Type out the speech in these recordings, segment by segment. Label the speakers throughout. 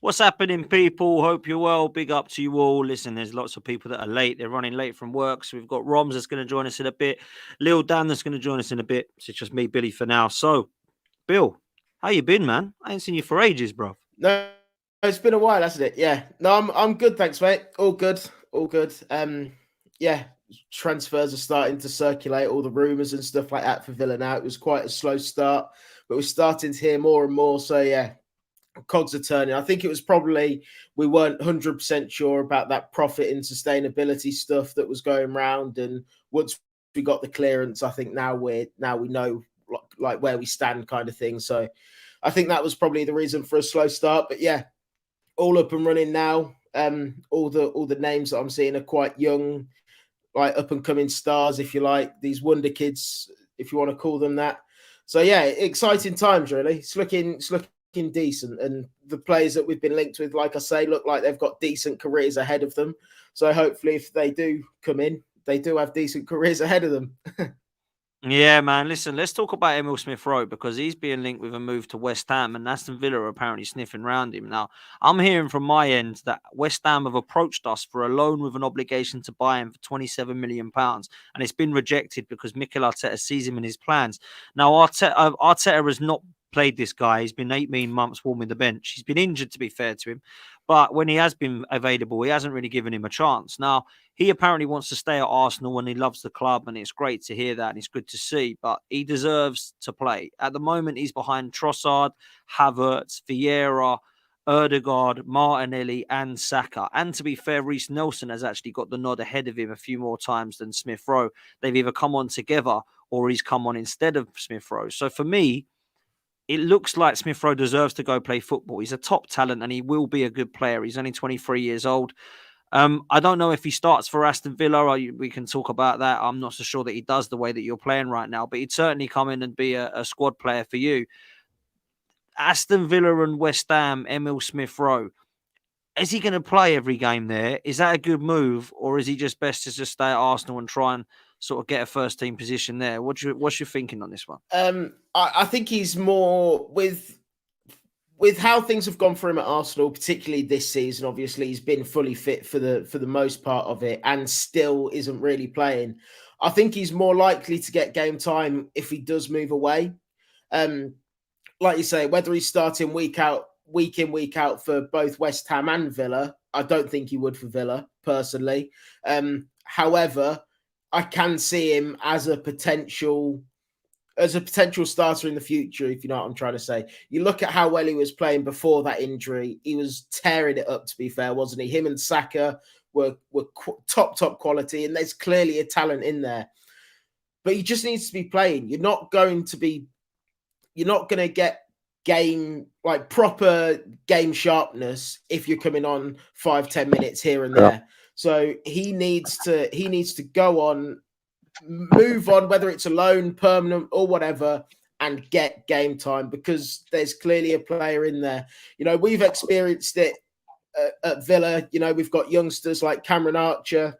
Speaker 1: What's happening, people? Hope you're well. Big up to you all. Listen, there's lots of people that are late. They're running late from work. So we've got Roms that's going to join us in a bit. Lil Dan that's going to join us in a bit. So it's just me, Billy, for now. So, Bill, how you been, man? I ain't seen you for ages, bro.
Speaker 2: No, it's been a while, hasn't it? Yeah. No, I'm good, thanks, mate. All good. All good. Yeah, transfers are starting to circulate, all the rumours and stuff like that for Villa now. It was quite a slow start, but we're starting to hear more and more. So yeah, cogs are turning. I think it was probably we weren't 100% sure about that profit and sustainability stuff that was going around, and once we got the clearance, I think now we know like where we stand, kind of thing. So I think that was probably the reason for a slow start. But yeah, all up and running now. All the names that I'm seeing are quite young, like up and coming stars, if you like, these wonder kids, if you want to call them that. So yeah, exciting times really. It's looking decent, and the players that we've been linked with, like I say, look like they've got decent careers ahead of them. So hopefully, if they do come in, they do have decent careers ahead of them.
Speaker 1: Yeah, man. Listen, let's talk about Emil Smith-Rowe because he's being linked with a move to West Ham and Aston Villa are apparently sniffing around him. Now, I'm hearing from my end that West Ham have approached us for a loan with an obligation to buy him for £27 million, and it's been rejected because Mikel Arteta sees him in his plans. Now, Arteta has not played this guy. He's been 18 months warming the bench. He's been injured, to be fair to him, but when he has been available, he hasn't really given him a chance. Now, he apparently wants to stay at Arsenal and he loves the club, and it's great to hear that and it's good to see, but he deserves to play. At the moment, he's behind Trossard, Havertz, Vieira, Erdegaard, Martinelli and Saka. And to be fair, Reece Nelson has actually got the nod ahead of him a few more times than Smith-Rowe. They've either come on together or he's come on instead of Smith-Rowe. So for me, it looks like Smith-Rowe deserves to go play football. He's a top talent and he will be a good player. He's only 23 years old. I don't know if he starts for Aston Villa, or we can talk about that. I'm not so sure that he does the way that you're playing right now, but he'd certainly come in and be a squad player for you. Aston Villa and West Ham, Emil Smith-Rowe. Is he going to play every game there? Is that a good move, or is he just best to just stay at Arsenal and try and sort of get a first team position there? What's your thinking on this one?
Speaker 2: I think he's more with how things have gone for him at Arsenal, particularly this season. Obviously, he's been fully fit for the most part of it, and still isn't really playing. I think he's more likely to get game time if he does move away. Like you say, whether he's starting week in, week out for both West Ham and Villa, I don't think he would for Villa personally. However, I can see him as a potential starter in the future, if you know what I'm trying to say. You look at how well he was playing before that injury. He was tearing it up, to be fair, wasn't he? Him and Saka were top quality, and there's clearly a talent in there. But he just needs to be playing. You're not going to get proper game sharpness if you're coming on 5-10 minutes here and there. So he needs to go on, move on, whether it's a loan, permanent or whatever, and get game time, because there's clearly a player in there. You know, we've experienced it at Villa. You know, we've got youngsters like Cameron Archer,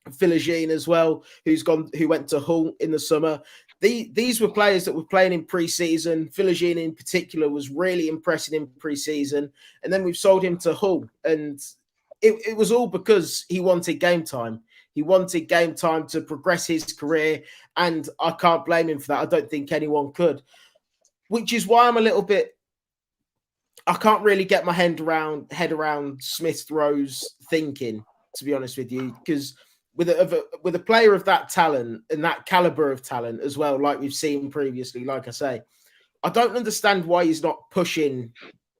Speaker 2: Philogene as well, who went to Hull in the summer. These were players that were playing in pre-season. Philogene in particular was really impressing in pre-season, and then we've sold him to Hull, and it was all because he wanted game time. He wanted game time to progress his career, and I can't blame him for that. I don't think anyone could, which is why I'm a little bit. I can't really get my head around Smith-Rowe's thinking, to be honest with you, because with a player of that talent and that caliber of talent as well, like we've seen previously, like I say, I don't understand why he's not pushing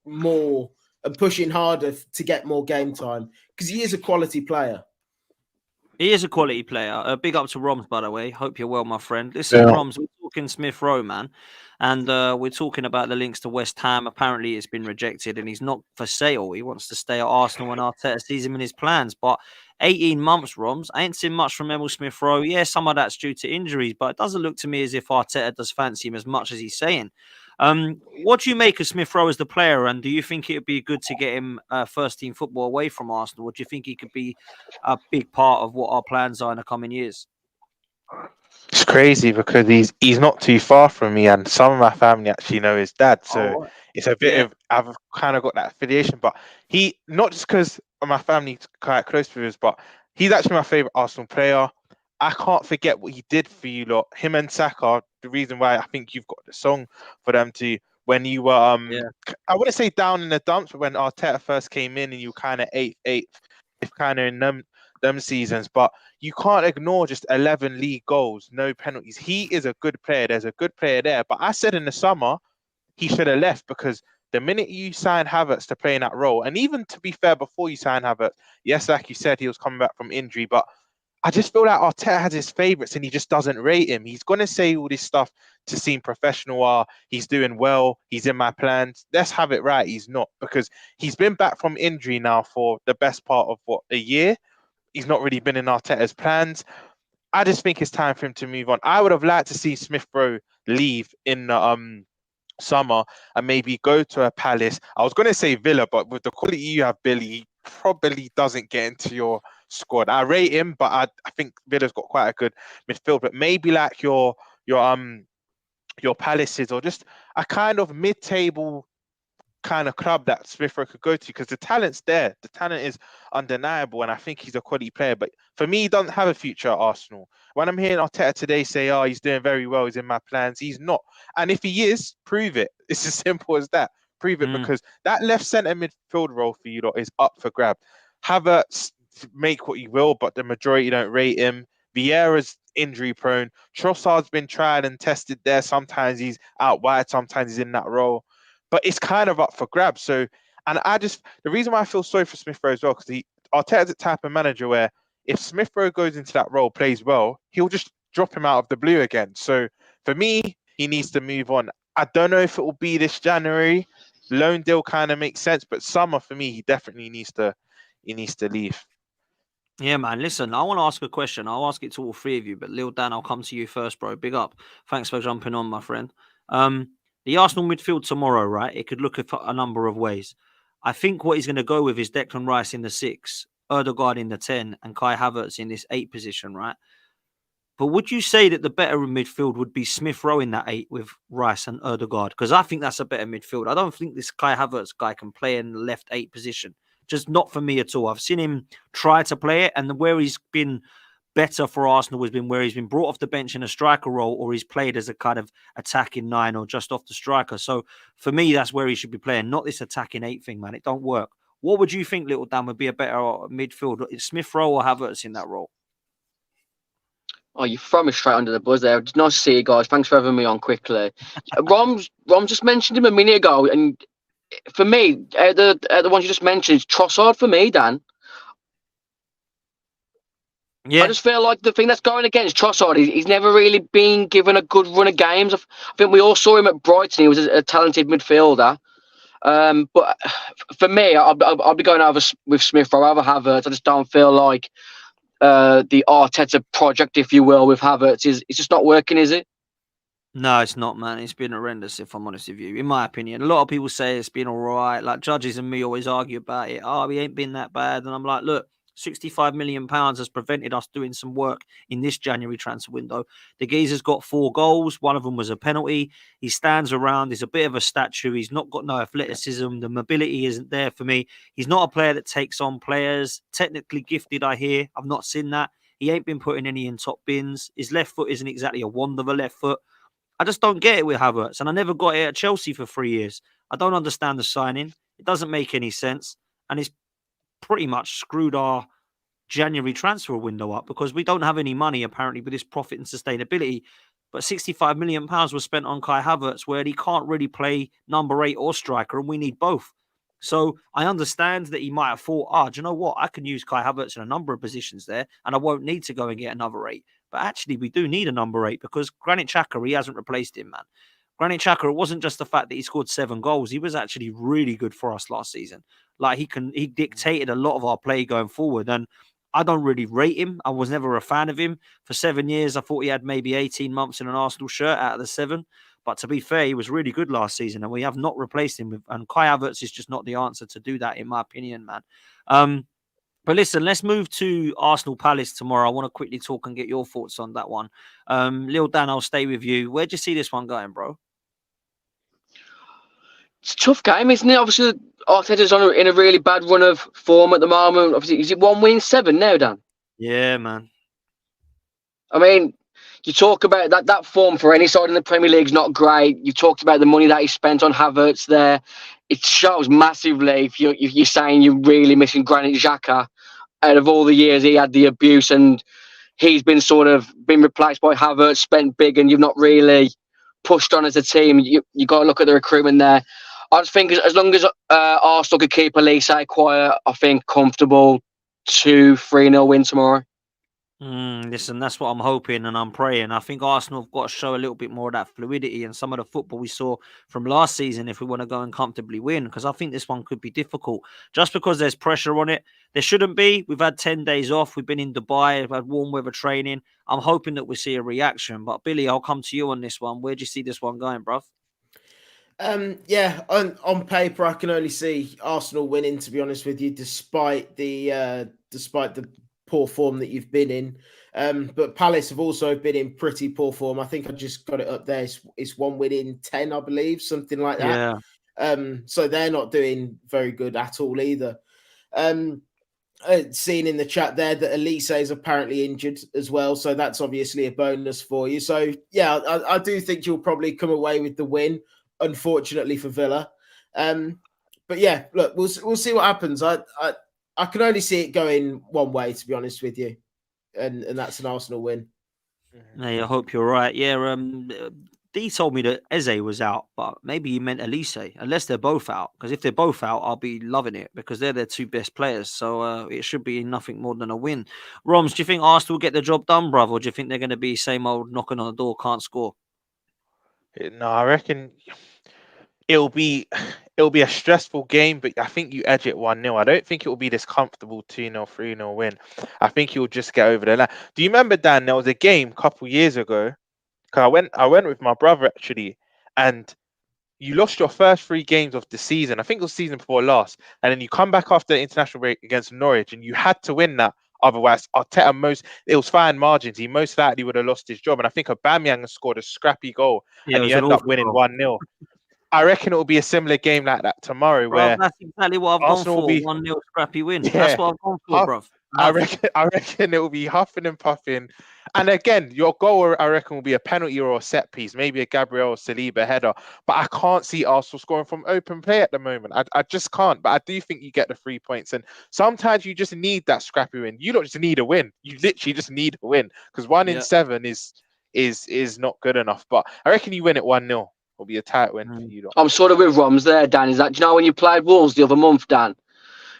Speaker 2: more and pushing harder to get more game time, because he is a quality player.
Speaker 1: He is a quality player. Big up to Roms, by the way. Hope you're well, my friend. Listen, Roms, we're talking Smith-Rowe, man. And we're talking about the links to West Ham. Apparently, it's been rejected and he's not for sale. He wants to stay at Arsenal and Arteta sees him in his plans. But 18 months, Roms, I ain't seen much from Emil Smith-Rowe. Yeah, some of that's due to injuries, but it doesn't look to me as if Arteta does fancy him as much as he's saying. What do you make of Smith-Rowe as the player, and do you think it would be good to get him first-team football away from Arsenal, or do you think he could be a big part of what our plans are in the coming years?
Speaker 3: It's crazy because he's not too far from me, and some of my family actually know his dad. So
Speaker 1: Oh,
Speaker 3: it's a bit
Speaker 1: yeah,
Speaker 3: of I've kind of got that affiliation. But he not just because my family's quite close with us, but he's actually my favorite Arsenal player. I can't forget what he did for you lot. Him and Saka. The reason why I think you've got the song for them to when you were
Speaker 1: yeah.
Speaker 3: I wouldn't say down in the dumps, but when Arteta first came in and you kind of eighth, if kind of in them seasons, but you can't ignore just 11 league goals, no penalties. He is a good player. There's a good player there. But I said in the summer, he should have left because the minute you sign Havertz to play in that role, and even to be fair, before you sign Havertz, yes, like you said, he was coming back from injury, but I just feel like Arteta has his favourites and he just doesn't rate him. He's going to say all this stuff to seem professional. He's doing well. He's in my plans. Let's have it right. He's not because he's been back from injury now for the best part of a year. He's not really been in Arteta's plans. I just think it's time for him to move on. I would have liked to see Smith-Rowe leave in the summer and maybe go to a Palace. I was going to say Villa, but with the quality you have, Billy, he probably doesn't get into your squad. I rate him, but I think Villa's got quite a good midfield. But maybe like your Palaces or just a kind of mid-table kind of club that Smith Rowe could go to because the talent's there. The talent is undeniable, and I think he's a quality player. But for me, he doesn't have a future at Arsenal. When I'm hearing Arteta today say, "Oh, he's doing very well. He's in my plans," he's not. And if he is, prove it. It's as simple as that. Prove it
Speaker 1: Mm.
Speaker 3: because that left centre midfield role for you lot is up for grab. Havertz, make what you will, but the majority don't rate him. Vieira's injury prone. Trossard's been tried and tested there. Sometimes he's out wide, sometimes he's in that role. But it's kind of up for grabs. So, and the reason why I feel sorry for Smith Rowe as well, because Arteta's the type of manager where if Smith Rowe goes into that role, plays well, he'll just drop him out of the blue again. So for me, he needs to move on. I don't know if it will be this January. Loan deal kind of makes sense, but summer for me, he definitely needs to leave.
Speaker 1: Yeah, man. Listen, I want to ask a question. I'll ask it to all three of you, but Lil Dan, I'll come to you first, bro. Big up. Thanks for jumping on, my friend. The Arsenal midfield tomorrow, right? It could look a number of ways. I think what he's going to go with is Declan Rice in the 6, Erdegaard in the 10, and Kai Havertz in this 8 position, right? But would you say that the better midfield would be Smith Rowe in that 8 with Rice and Erdegaard? Because I think that's a better midfield. I don't think this Kai Havertz guy can play in the left 8 position. Just not for me at all. I've seen him try to play it, and where he's been better for Arsenal has been where he's been brought off the bench in a striker role, or he's played as a kind of attacking 9 or just off the striker. So for me, that's where he should be playing, not this attacking 8 thing, man. It don't work. What would you think, Little Dan, would be a better midfield? Is Smith Rowe or Havertz in that role?
Speaker 4: Oh, you throw me straight under the bus there. Nice to see you guys. Thanks for having me on quickly. Rom just mentioned him a minute ago, and for me, the ones you just mentioned is Trossard for me, Dan.
Speaker 1: Yeah.
Speaker 4: I just feel like the thing that's going against Trossard is he's never really been given a good run of games. I think we all saw him at Brighton. He was a talented midfielder. But for me, I'll be going over with Smith or over Havertz. I just don't feel like the Arteta project, if you will, with Havertz it's just not working, is it?
Speaker 1: No, it's not, man. It's been horrendous, if I'm honest with you. In my opinion, a lot of people say it's been all right. Like Judges and me always argue about it. Oh, he ain't been that bad. And I'm like, look, £65 million has prevented us doing some work in this January transfer window. The geezer's got 4 goals. One of them was a penalty. He stands around. He's a bit of a statue. He's not got no athleticism. The mobility isn't there for me. He's not a player that takes on players. Technically gifted, I hear. I've not seen that. He ain't been putting any in top bins. His left foot isn't exactly a wand of a left foot. I just don't get it with Havertz, and I never got it at Chelsea for 3 years. I don't understand the signing. It doesn't make any sense, and it's pretty much screwed our January transfer window up because we don't have any money apparently with this profit and sustainability. But £65 million was spent on Kai Havertz, where he can't really play number 8 or striker, and we need both. So I understand that he might have thought, do you know what? I can use Kai Havertz in a number of positions there, and I won't need to go and get another 8. But actually, we do need a number 8 because Granit Xhaka, he hasn't replaced him, man. Granit Xhaka, it wasn't just the fact that he scored 7 goals. He was actually really good for us last season. Like he dictated a lot of our play going forward. And I don't really rate him. I was never a fan of him. For 7 years, I thought he had maybe 18 months in an Arsenal shirt out of the 7. But to be fair, he was really good last season, and we have not replaced him. And Kai Havertz is just not the answer to do that, in my opinion, man. But listen, let's move to Arsenal Palace tomorrow. I want to quickly talk and get your thoughts on that one. Lil Dan, I'll stay with you. Where do you see this one going, bro?
Speaker 4: It's a tough game, isn't it? Obviously, Arteta's in a really bad run of form at the moment. Obviously, is it 1 win 7 now, Dan?
Speaker 1: Yeah, man.
Speaker 4: I mean, you talk about that form for any side in the Premier League is not great. You talked about the money that he spent on Havertz there. It shows massively if you're saying you're really missing Granit Xhaka. Out of all the years he had the abuse and he's been replaced by Havertz, spent big, and you've not really pushed on as a team. You got to look at the recruitment there. I just think as long as Arsenal could keep Elise quiet, I think comfortable 2-3-0 win tomorrow.
Speaker 1: Listen, that's what I'm hoping and I'm praying. I think Arsenal have got to show a little bit more of that fluidity and some of the football we saw from last season if we want to go and comfortably win, because I think this one could be difficult. Just because there's pressure on it, there shouldn't be. We've had 10 days off. We've been in Dubai. We've had warm weather training. I'm hoping that we see a reaction. But Billy, I'll come to you on this one. Where do you see this one going, bruv?
Speaker 2: Yeah, on paper, I can only see Arsenal winning, to be honest with you, despite the poor form that you've been in. But Palace have also been in pretty poor form. I think I just got it up there. It's 1 win in 10, I believe, something like that.
Speaker 1: Yeah.
Speaker 2: So they're not doing very good at all either. Seen in the chat there that Elise is apparently injured as well, so that's obviously a bonus for you. So yeah, I do think you'll probably come away with the win, unfortunately for Villa. But yeah, look, we'll see what happens. I can only see it going one way, to be honest with you, and that's an Arsenal win.
Speaker 1: Hey, I hope you're right. Yeah, D told me that Eze was out, but maybe he meant Elise, unless they're both out. Because if they're both out, I'll be loving it because they're their two best players. So it should be nothing more than a win. Roms, do you think Arsenal will get the job done, bruv, or do you think they're going to be same old knocking on the door, can't score?
Speaker 3: No, I reckon it'll be a stressful game, but I think you edge it 1-0. I don't think it will be this comfortable 2-0, 3-0 win. I think you'll just get over the line. Do you remember, Dan? There was a game a couple years ago. Cause I went with my brother actually, and you lost your first 3 games of the season. I think it was season before last, and then you come back after the international break against Norwich, and you had to win that. Otherwise, Arteta it was fine margins. He most likely would have lost his job. And I think Aubameyang scored a scrappy goal, and you end up winning 1-0. I reckon it will be a similar game like that tomorrow, where
Speaker 1: that's exactly what I've
Speaker 3: Arsenal
Speaker 1: gone for. 1-0 scrappy win.
Speaker 3: Yeah,
Speaker 1: that's what I've gone for, bruv.
Speaker 3: I reckon it will be huffing and puffing. And again, your goal, I reckon, will be a penalty or a set piece, maybe a Gabriel Saliba header. But I can't see Arsenal scoring from open play at the moment. I just can't. But I do think you get the 3 points. And sometimes you just need that scrappy win. You don't just need a win. You literally just need a win, because 1 in 7 is not good enough. But I reckon you win it 1-0. Will be a tight win for you.
Speaker 4: I'm sort of with Roms there, Dan. Is that, do you know when you played Wolves the other month, Dan?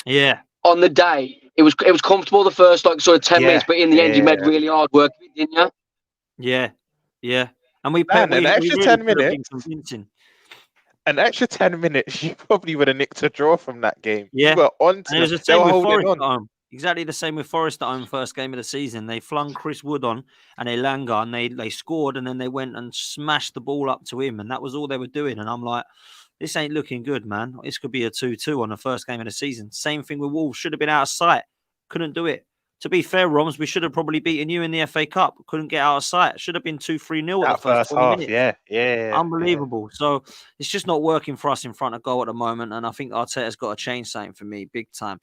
Speaker 1: Yeah.
Speaker 4: On the day, it was comfortable the first 10 minutes, but in the end, you made really hard work, didn't you?
Speaker 1: Yeah. And we
Speaker 3: an extra 10 minutes. An extra 10 minutes, you probably would have nicked a draw from that game.
Speaker 1: Yeah.
Speaker 3: You were on to
Speaker 1: and it was the same with Forest at home. Exactly the same with Forest at home, first game of the season. They flung Chris Wood on and Elanga, and they scored, and then they went and smashed the ball up to him, and that was all they were doing. And I'm like, this ain't looking good, man. This could be a 2-2 on the first game of the season. Same thing with Wolves. Should have been out of sight. Couldn't do it. To be fair, Roms, we should have probably beaten you in the FA Cup. Couldn't get out of sight. Should have been 2-3-0 at the first 20
Speaker 3: half.
Speaker 1: minutes.
Speaker 3: Yeah.
Speaker 1: Unbelievable. So it's just not working for us in front of goal at the moment. And I think Arteta's got to change something for me, big time.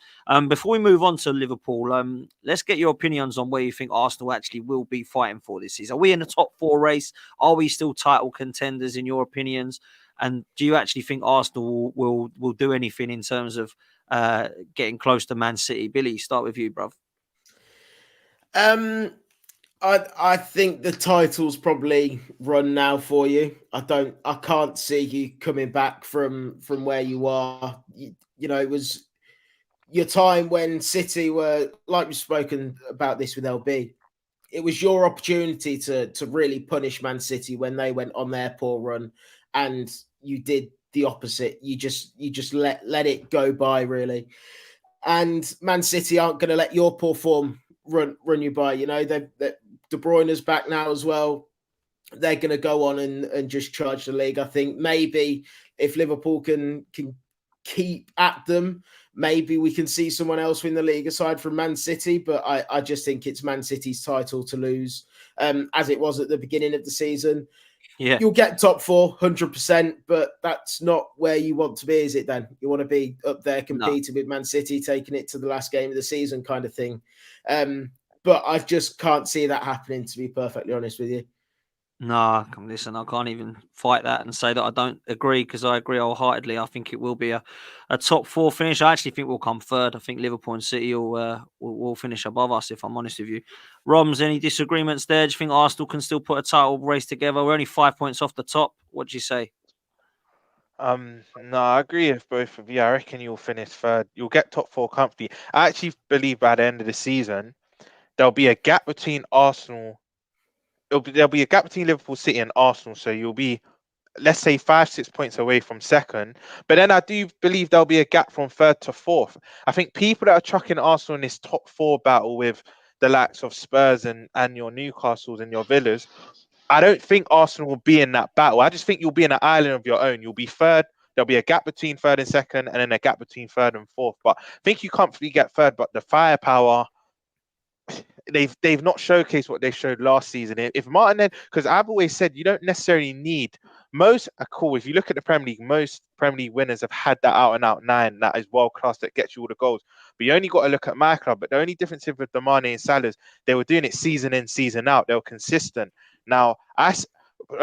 Speaker 1: Before we move on to Liverpool, let's get your opinions on where you think Arsenal actually will be fighting for this season. Are we in the top 4 race? Are we still title contenders in your opinions? And do you actually think Arsenal will do anything in terms of getting close to Man City? Billy, start with you, bruv.
Speaker 2: I think the title's probably run now for you. I can't see you coming back from where you are. You know, it was your time when City were, like we've spoken about this with LB. It was your opportunity to really punish Man City when they went on their poor run, and you did the opposite. You just let it go by, really. And Man City aren't going to let your poor form run you by. You know, De Bruyne's back now as well. They're going to go on and just charge the league. I think maybe if Liverpool can keep at them, maybe we can see someone else win the league aside from Man City. But I just think it's Man City's title to lose, as it was at the beginning of the season.
Speaker 1: Yeah.
Speaker 2: You'll get top 4, 100%, but that's not where you want to be, is it then? You want to be up there competing with Man City, taking it to the last game of the season kind of thing. But I just can't see that happening, to be perfectly honest with you.
Speaker 1: No, listen, I can't even fight that and say that I don't agree, because I agree wholeheartedly. I think it will be a top 4 finish. I actually think we'll come third. I think Liverpool and City will finish above us, if I'm honest with you. Roms, any disagreements there? Do you think Arsenal can still put a title race together? We're only 5 points off the top. What do you say?
Speaker 3: No, I agree with both of you. I reckon you'll finish third. You'll get top 4 comfortably. I actually believe by the end of the season, there'll be a gap between Arsenal. There'll be a gap between Liverpool, City, and Arsenal. So you'll be, let's say, 5-6 points away from second. But then I do believe there'll be a gap from third to fourth. I think people that are chucking Arsenal in this top 4 battle with the likes of Spurs and your Newcastles and your Villas, I don't think Arsenal will be in that battle. I just think you'll be in an island of your own. You'll be third. There'll be a gap between third and second, and then a gap between third and fourth. But I think you comfortably get third. But the firepower, they've not showcased what they showed last season. If Martinelli, because I've always said you don't necessarily need most. Cool. If you look at the Premier League, most Premier League winners have had that out and out 9 that is world class, that gets you all the goals. But you only got to look at my club. But the only difference with the Mane and Salahs, they were doing it season in, season out. They were consistent. Now, a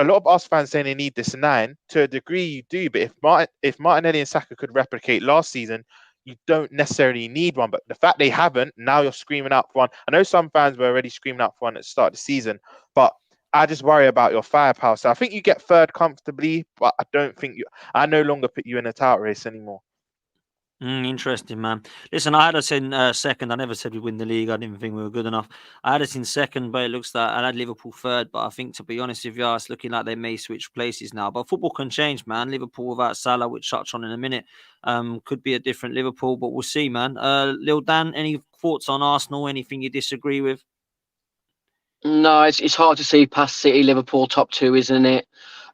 Speaker 3: lot of us fans saying they need this 9. To a degree, you do. But if Martinelli and Saka could replicate last season, you don't necessarily need one. But the fact they haven't, now you're screaming out for one. I know some fans were already screaming out for one at the start of the season, but I just worry about your firepower. So I think you get third comfortably, but I no longer put you in a title race anymore.
Speaker 1: Interesting, man. Listen, I had us in second. I never said we'd win the league. I didn't think we were good enough. I had us in second, but it looks like I had Liverpool third. But I think, to be honest with you, it's looking like they may switch places now. But football can change, man. Liverpool without Salah, which touch on in a minute, could be a different Liverpool. But we'll see, man. Lil Dan, any thoughts on Arsenal? Anything you disagree with?
Speaker 4: No, it's hard to see past City, Liverpool top 2, isn't it?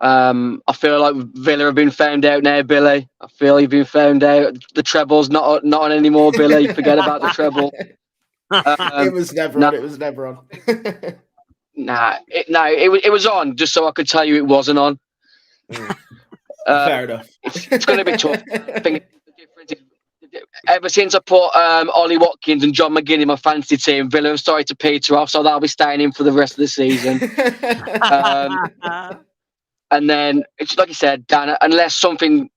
Speaker 4: I feel like Villa have been found out now, Billy. I feel you've been found out. The treble's not on anymore, Billy. Forget about the treble.
Speaker 2: It was never on. It was never on.
Speaker 4: It was on just so I could tell you it wasn't on.
Speaker 2: Fair enough.
Speaker 4: It's going to be tough. I think the difference is, ever since I put Ollie Watkins and John McGinn in my fantasy team, Villa have started to peter off, so they'll be staying in for the rest of the season. And then, it's like you said, Dan, unless something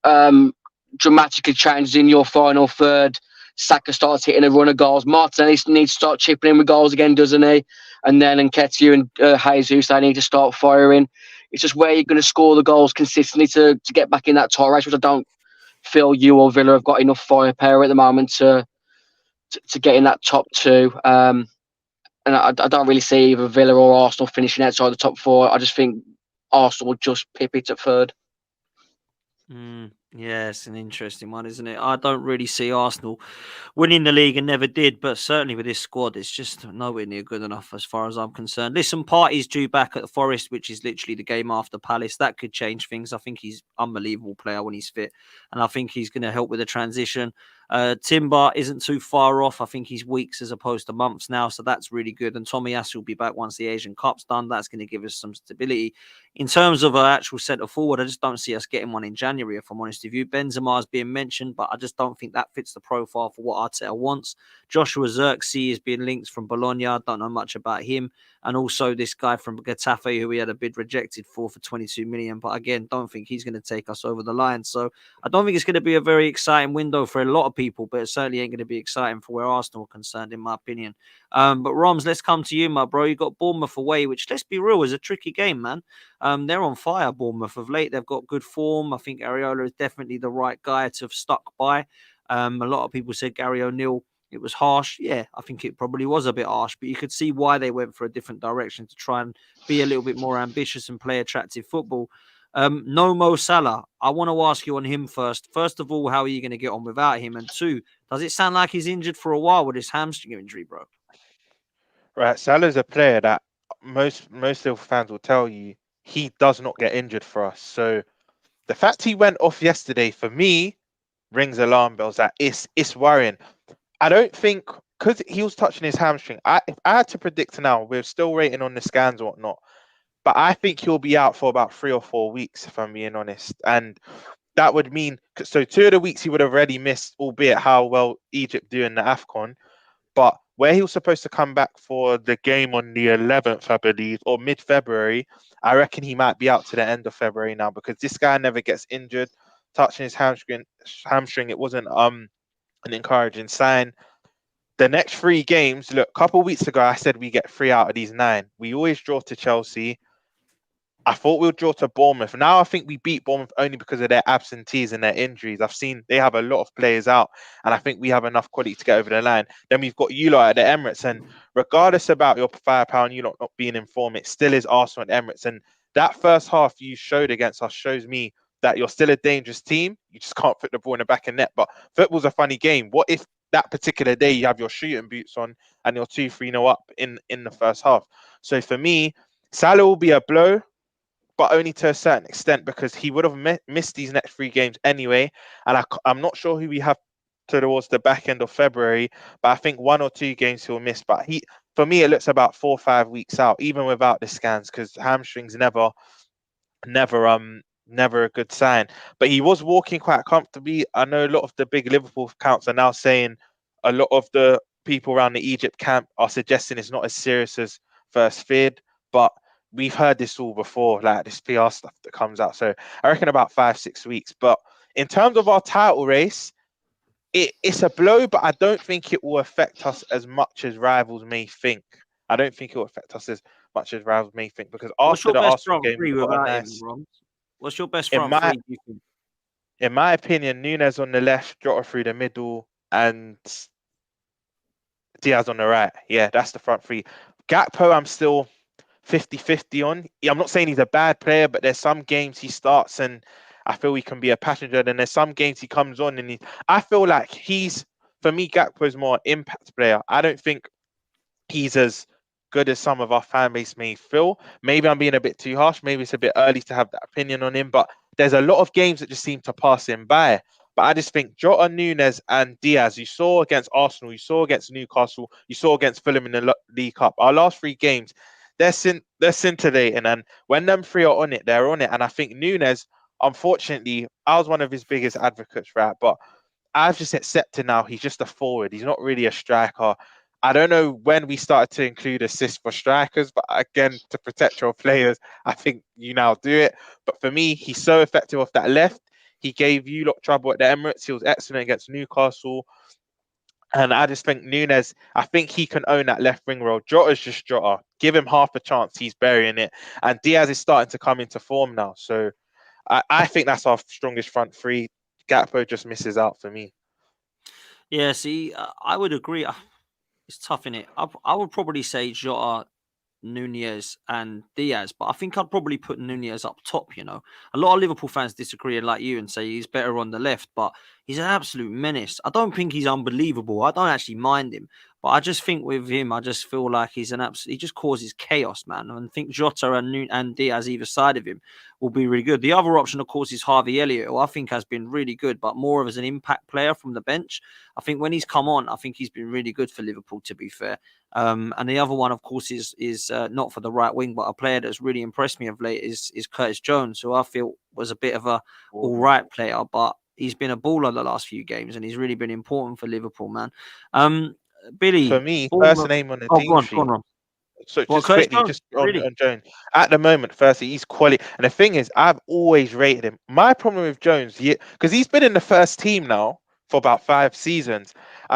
Speaker 4: dramatically changes in your final third, Saka starts hitting a run of goals. Martinelli needs to start chipping in with goals again, doesn't he? And then Nketiah and Jesus, they need to start firing. It's just where you're going to score the goals consistently to get back in that title race, which I don't feel you or Villa have got enough firepower at the moment to get in that top 2. And I don't really see either Villa or Arsenal finishing outside the top 4. I just think Arsenal will just pip it at third.
Speaker 1: Yeah, it's an interesting one, isn't it? I don't really see Arsenal winning the league and never did, but certainly with this squad, it's just nowhere near good enough as far as I'm concerned. Listen, Partey's due back at the Forest, which is literally the game after Palace. That could change things. I think he's an unbelievable player when he's fit, and I think he's going to help with the transition. Timber isn't too far off. I think he's weeks as opposed to months now, so that's really good. And Tomiyasu will be back once the Asian Cup's done. That's going to give us some stability. In terms of an actual centre forward, I just don't see us getting one in January, if I'm honest with you. Benzema is being mentioned, but I just don't think that fits the profile for what Arteta wants. Joshua Zirkzee is being linked from Bologna. I don't know much about him. And also this guy from Getafe, who we had a bid rejected for 22 million. But again, don't think he's going to take us over the line. So I don't think it's going to be a very exciting window for a lot of people, but it certainly ain't going to be exciting for where Arsenal are concerned, in my opinion. But Roms, let's come to you, my bro. You got Bournemouth away, which, let's be real, is a tricky game, man. They're on fire, Bournemouth, of late. They've got good form. I think Areola is definitely the right guy to have stuck by. A lot of people said Gary O'Neill, it was harsh. Yeah, I think it probably was a bit harsh, but you could see why they went for a different direction to try and be a little bit more ambitious and play attractive football. No Mo Salah. I want to ask you on him first. First of all, how are you going to get on without him? And 2, does it sound like he's injured for a while with his hamstring injury, bro?
Speaker 3: Right, Salah's a player that most Liverpool fans will tell you he does not get injured for us. So the fact he went off yesterday, for me, rings alarm bells that it's worrying. I don't think because he was touching his hamstring. If I had to predict now, we're still waiting on the scans or whatnot, but I think he'll be out for about 3 or 4 weeks, if I'm being honest. And that would mean so 2 of the weeks he would have already missed, albeit how well Egypt do in the AFCON. But where he was supposed to come back for the game on the 11th, I believe, or mid-February, I reckon he might be out to the end of February now because this guy never gets injured. Touching his hamstring, it wasn't an encouraging sign. The next 3 games, look, a couple of weeks ago, I said we get 3 out of these 9. We always draw to Chelsea. I thought we'll draw to Bournemouth. Now I think we beat Bournemouth only because of their absentees and their injuries. I've seen they have a lot of players out, and I think we have enough quality to get over the line. Then we've got you lot at the Emirates, and regardless about your firepower and you lot not being in form, it still is Arsenal and Emirates. And that first half you showed against us shows me that you're still a dangerous team. You just can't put the ball in the back of net. But football's a funny game. What if that particular day you have your shooting boots on and you're 2-3-0 up in the first half? So for me, Salah will be a blow, but only to a certain extent because he would have missed these next 3 games anyway. And I'm not sure who we have towards the back end of February, but I think 1 or 2 games he'll miss. But for me, it looks about 4 or 5 weeks out, even without the scans, because hamstrings never a good sign. But he was walking quite comfortably. I know a lot of the big Liverpool accounts are now saying a lot of the people around the Egypt camp are suggesting it's not as serious as first feared, but we've heard this all before, like this PR stuff that comes out. So I reckon about 5-6 weeks. But in terms of our title race, it's a blow, but I don't think it will affect us as much as rivals may think. I don't think it will affect us as much as rivals may think because after the Arsenal game, we got a nice.
Speaker 1: What's your best front three? Do you think?
Speaker 3: In my opinion, Nunes on the left, Jota through the middle, and Diaz on the right. Yeah, that's the front three. Gakpo, I'm still 50-50 on. I'm not saying he's a bad player, but there's some games he starts and I feel he can be a passenger. Then there's some games he comes on and I feel like for me, Gakpo is more impact player. I don't think he's as good as some of our fan base may feel. Maybe I'm being a bit too harsh. Maybe it's a bit early to have that opinion on him, but there's a lot of games that just seem to pass him by. But I just think Jota, Nunes and Diaz, you saw against Arsenal, you saw against Newcastle, you saw against Fulham in the League Cup. Our last 3 games, they're scintillating. And when them 3 are on it, they're on it. And I think Nunes, unfortunately, I was one of his biggest advocates for that. But I've just accepted now he's just a forward. He's not really a striker. I don't know when we started to include assists for strikers, but again, to protect your players, I think you now do it. But for me, he's so effective off that left. He gave you lot trouble at the Emirates. He was excellent against Newcastle. And I just think Nunes, I think he can own that left wing role. Jota's just Jota. Give him half a chance, he's burying it. And Diaz is starting to come into form now. So I think that's our strongest front three. Gakpo just misses out for me.
Speaker 1: Yeah, see, I would agree. It's tough, innit? I would probably say Jota, Nunez and Diaz, but I think I'd probably put Nunez up top, you know. A lot of Liverpool fans disagree like you and say he's better on the left, but he's an absolute menace. I don't think he's unbelievable. I don't actually mind him, but I just think with him, I just feel like he just causes chaos, man. And I think Jota and Diaz either side of him will be really good. The other option, of course, is Harvey Elliott, who I think has been really good, but more of as an impact player from the bench. I think when he's come on, I think he's been really good for Liverpool, to be fair. And the other one, of course, is not for the right wing, but a player that's really impressed me of late is Curtis Jones, who I feel was a bit of a all right player, but he's been a baller the last few games, and he's really been important for Liverpool, man. Billy,
Speaker 3: for me, first name on the team sheet.
Speaker 1: Go on.
Speaker 3: So just quickly,
Speaker 1: Jones?
Speaker 3: just on Jones. At the moment, firstly, he's quality. And the thing is, I've always rated him. My problem with Jones, because he's been in the first team now for about 5 seasons.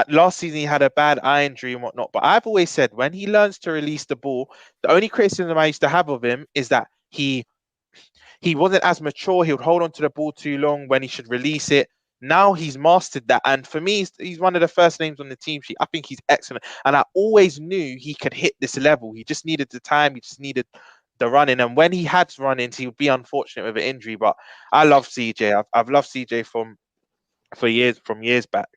Speaker 3: Last season, he had a bad eye injury and whatnot. But I've always said, when he learns to release the ball, the only criticism I used to have of him is that he wasn't as mature. He would hold on to the ball too long when he should release it. Now he's mastered that. And for me, he's one of the first names on the team sheet. I think he's excellent. And I always knew he could hit this level. He just needed the time. He just needed the running. And when he had run-ins, he would be unfortunate with an injury. But I love CJ. I've loved CJ from years back.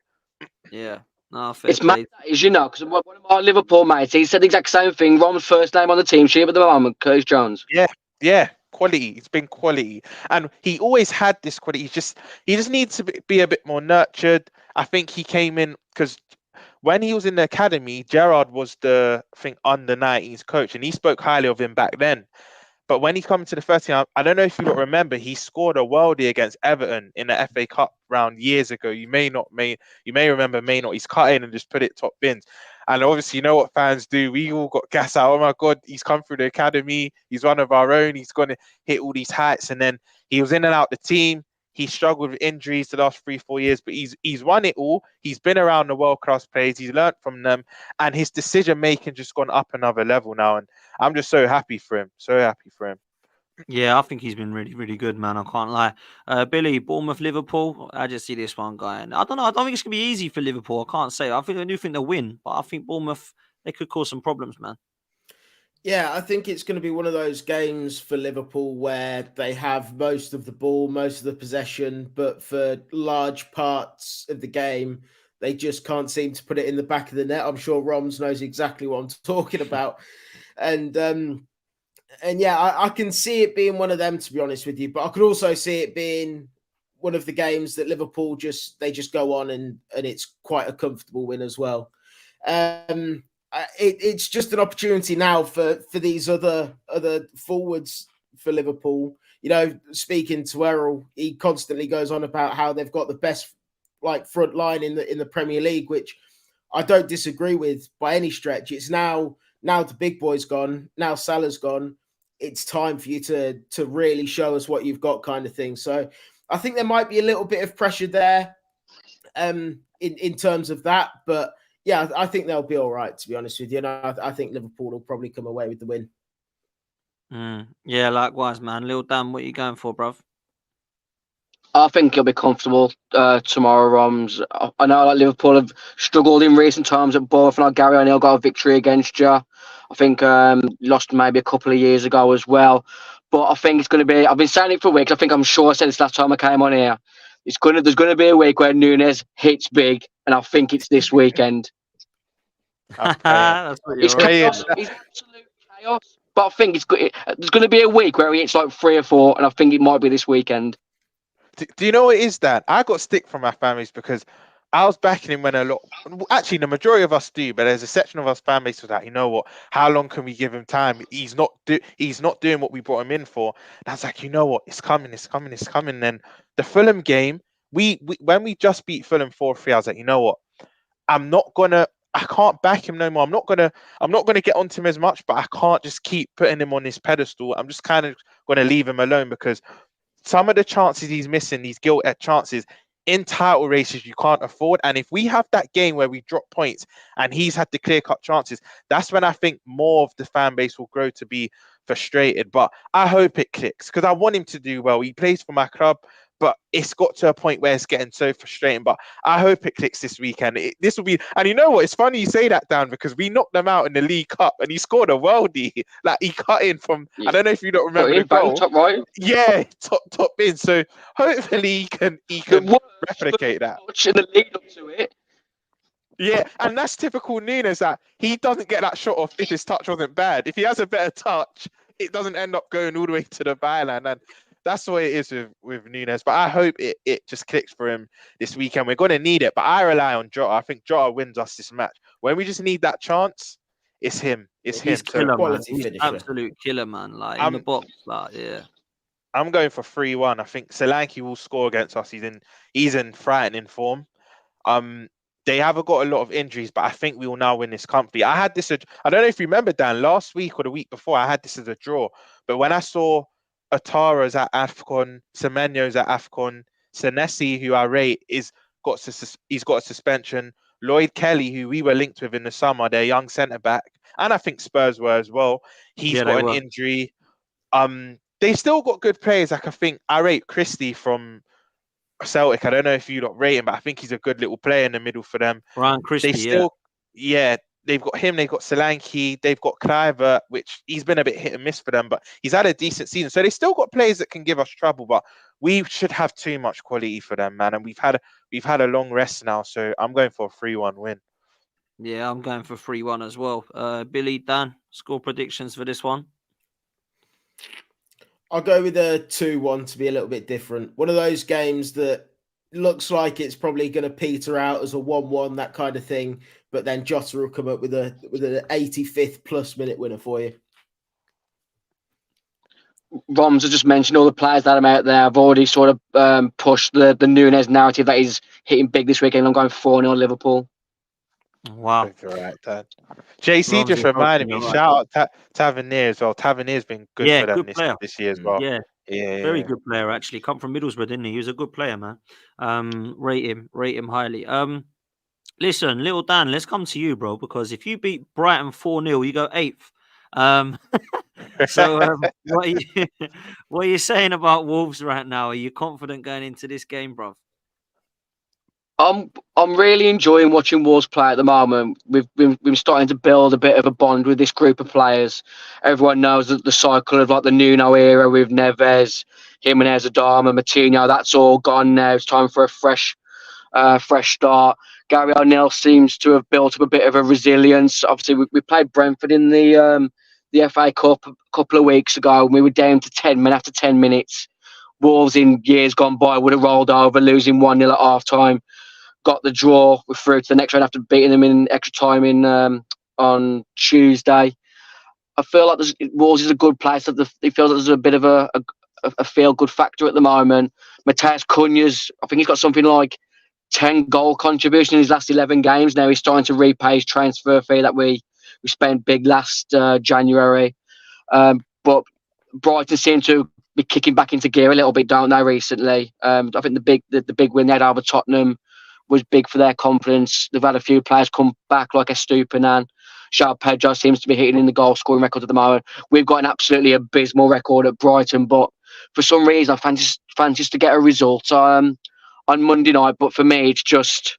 Speaker 1: Yeah. No,
Speaker 4: it's mad, as you know, because one of my Liverpool mates, he said the exact same thing. Rom's first name on the team sheet at the moment, Curtis Jones.
Speaker 3: Yeah. quality. It's been quality, and he always had this quality. He just needs to be a bit more nurtured. I think he came in because when he was in the academy, Gerrard was the I think under 19s coach, and he spoke highly of him back then. But when he come to the first team, I don't know if you don't remember, he scored a worldie against Everton in the FA Cup round years ago. You may remember, may not. He's cut in and just put it top bins. And obviously, you know what fans do. We all got gas out. Oh my God, he's come through the academy. He's one of our own. He's going to hit all these heights. And then he was in and out the team. He struggled with injuries the last 3-4 years, but he's won it all. He's been around the world class players. He's learnt from them, and his decision making just gone up another level now. And I'm just so happy for him. So happy for him.
Speaker 1: Yeah, I think he's been really, really good, man. I can't lie. Billy, Bournemouth, Liverpool. I just see this one guy, and I don't know. I don't think it's gonna be easy for Liverpool. I can't say. I do think they'll win, but I think Bournemouth they could cause some problems, man.
Speaker 2: Yeah, I think it's going to be one of those games for Liverpool where they have most of the ball, most of the possession, but for large parts of the game, they just can't seem to put it in the back of the net. I'm sure Roms knows exactly what I'm talking about. And yeah, I can see it being one of them, to be honest with you, but I could also see it being one of the games that Liverpool just go on and it's quite a comfortable win as well. It's just an opportunity now for these other forwards for Liverpool. You know, speaking to Errol, he constantly goes on about how they've got the best front line in the Premier League, which I don't disagree with by any stretch. It's now the big boy's gone, now Salah's gone. It's time for you to really show us what you've got, kind of thing. So I think there might be a little bit of pressure there, in terms of that, but. Yeah, I think they'll be all right, to be honest with you. And I think Liverpool will probably come away with the win.
Speaker 1: Yeah, likewise, man. Lil Dan, what are you going for, bruv?
Speaker 4: I think he'll be comfortable tomorrow, Roms. I know Liverpool have struggled in recent times at Bournemouth, and Gary O'Neill got a victory against you. I think lost maybe a couple of years ago as well. But I think it's going to be. I've been saying it for weeks. I'm sure I said this last time I came on here. There's going to be a week where Nunes hits big, and I think it's this weekend.
Speaker 1: That's what
Speaker 4: It's
Speaker 1: you're
Speaker 4: chaos. It's absolute chaos. But I think there's going to be a week where he hits like 3 or 4, and I think it might be this weekend.
Speaker 3: Do you know what it is, Dan? I got stick from my families because I was backing him when actually the majority of us do, but there's a section of us fan base was like, you know what? How long can we give him time? He's not doing what we brought him in for. And I was like, you know what? It's coming. Then the Fulham game, when we just beat Fulham 4-3, I was like, you know what? I can't back him no more. I'm not gonna get onto him as much, but I can't just keep putting him on this pedestal. I'm just kind of gonna leave him alone because some of the chances he's missing, these gilt edged chances in title races, you can't afford. And if we have that game where we drop points and he's had the clear cut chances, that's when I think more of the fan base will grow to be frustrated. But I hope it clicks because I want him to do well. He plays for my club, but it's got to a point where it's getting so frustrating. But I hope it clicks this weekend. This will be, and you know what? It's funny you say that, Dan, because we knocked them out in the League Cup, and he scored a worldie. Like he cut in from. I don't know if you don't remember the goal.
Speaker 4: Top right.
Speaker 3: Yeah, top in. So hopefully he can replicate that.
Speaker 4: In the lead up to it.
Speaker 3: Yeah, and that's typical Nunes that he doesn't get that shot off if his touch wasn't bad. If he has a better touch, it doesn't end up going all the way to the byline. And that's the way it is with Nunes. But I hope it just clicks for him this weekend. We're going to need it. But I rely on Jota. I think Jota wins us this match. When we just need that chance, it's him. It's him.
Speaker 1: Killer, man.
Speaker 2: He's
Speaker 1: absolute killer, man. Like in the box, like yeah.
Speaker 3: I'm going for 3-1. I think Solanke will score against us. He's in frightening form. They haven't got a lot of injuries, but I think we will now win this comfy. I had this. I don't know if you remember, Dan, last week or the week before, I had this as a draw. But when I saw Atara's at AFCON, Semenyo's at AFCON, Senesi, who I rate, he's got a suspension. Lloyd Kelly, who we were linked with in the summer, their young centre-back, and I think Spurs were as well. He's got an injury. They still got good players. Like I think I rate Christie from Celtic. I don't know if you don't rate him, but I think he's a good little player in the middle for them.
Speaker 1: Ryan Christie,
Speaker 3: they've got him. They've got Solanke. They've got Kluivert, which he's been a bit hit and miss for them, but he's had a decent season. So they still got players that can give us trouble, but we should have too much quality for them, man. And we've had a long rest now, so I'm going for a 3-1 win.
Speaker 1: Yeah, I'm going for 3-1 as well. Billy, Dan, score predictions for this one.
Speaker 2: I'll go with a 2-1 to be a little bit different. One of those games that looks like it's probably going to peter out as a 1-1, that kind of thing. But then Jota will come up with an 85th plus minute winner for you.
Speaker 4: Roms has just mentioned all the players that are out there. I've already sort of pushed the Núñez narrative that he's hitting big this weekend. I'm going 4-0 Liverpool.
Speaker 1: Wow.
Speaker 3: Right, Dan. JC
Speaker 1: Roms
Speaker 3: just
Speaker 1: is
Speaker 3: reminded
Speaker 1: rocking
Speaker 3: me,
Speaker 1: it right.
Speaker 3: shout out Tavernier as well. Tavernier's been good
Speaker 1: Yeah,
Speaker 3: for them
Speaker 1: good player.
Speaker 3: this year as well.
Speaker 1: Yeah,
Speaker 3: Yeah.
Speaker 1: very good player actually. Come from Middlesbrough, didn't he? He was a good player, man. Rate him highly. Listen, little Dan, let's come to you, bro, because if you beat Brighton 4-0, you go 8th. So what are you what are you saying about Wolves right now? Are you confident going into this game, bro?
Speaker 4: I'm really enjoying watching Wolves play at the moment. We've been starting to build a bit of a bond with this group of players. Everyone knows that the cycle of like the Nuno era with Neves, Jimenez, Adama, Matinho, that's all gone now. It's time for a fresh start. Gary O'Neill seems to have built up a bit of a resilience. Obviously, we played Brentford in the FA Cup a couple of weeks ago, and we were down to 10 men after 10 minutes. Wolves in years gone by would have rolled over, losing 1-0 at half time. Got the draw. We're through to the next round after beating them in extra time on Tuesday. I feel like Wolves is a good place. It feels like there's a bit of a feel-good factor at the moment. Mateus Cunha's, I think he's got something like 10 goal contribution in his last 11 games. Now he's starting to repay his transfer fee that we spent big last January. But Brighton seem to be kicking back into gear a little bit, don't they, recently? I think the big win they had over Tottenham was big for their confidence. They've had a few players come back like Estupiñán. João Pedro seems to be hitting in the goal scoring record at the moment. We've got an absolutely abysmal record at Brighton, but for some reason I fancy to get a result on Monday night. But for me, it's just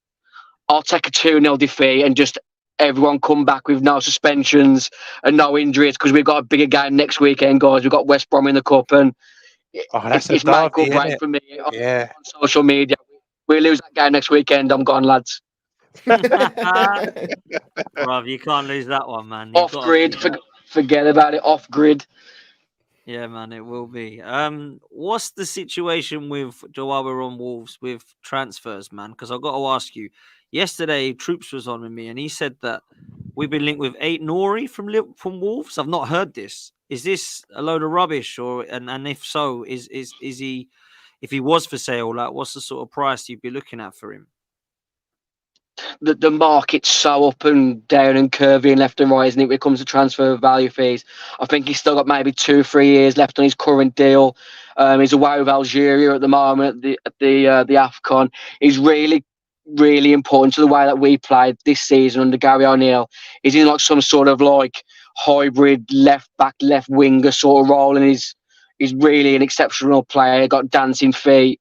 Speaker 4: I'll take a 2-0 defeat and just everyone come back with no suspensions and no injuries because we've got a bigger game next weekend, guys. We've got West Brom in the cup, and
Speaker 3: That's
Speaker 4: it's
Speaker 3: a
Speaker 4: make or
Speaker 3: derby,
Speaker 4: break
Speaker 3: innit?
Speaker 4: for me
Speaker 3: Yeah.
Speaker 4: on social media. We lose that game next weekend, I'm gone, lads.
Speaker 1: Bruv, you can't lose that one, man. You've
Speaker 4: Off
Speaker 1: got
Speaker 4: grid, forget about it. Off grid.
Speaker 1: Yeah, man, it will be. What's the situation with while we're on Wolves with transfers, man? Because I've got to ask you. Yesterday, Troops was on with me, and he said that we've been linked with 8 Nori from Wolves. I've not heard this. Is this a load of rubbish, or and if so, is he, if he was for sale, like what's the sort of price you'd be looking at for him?
Speaker 4: The market's so up and down and curvy and left and right, isn't it, when it comes to transfer value fees? I think he's still got maybe 2-3 years left on his current deal. He's away with Algeria at the moment at the AFCON. He's really, really important to the way that we played this season under Gary O'Neill. He's in like some sort of like hybrid left back, left winger sort of role, and he's really an exceptional player. Got dancing feet.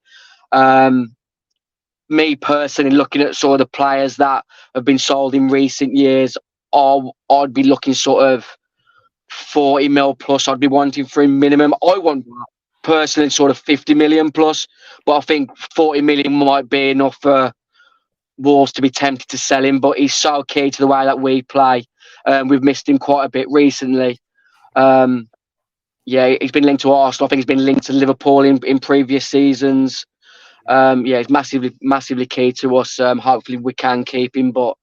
Speaker 4: Me personally, looking at sort of the players that have been sold in recent years, I'd be looking sort of 40 mil plus. I'd be wanting for him minimum. I want personally sort of 50 million plus, but I think 40 million might be enough for Wolves to be tempted to sell him. But he's so key to the way that we play. We've missed him quite a bit recently. Yeah, he's been linked to Arsenal. I think he's been linked to Liverpool in previous seasons. Yeah, it's massively key to us. Hopefully we can keep him, but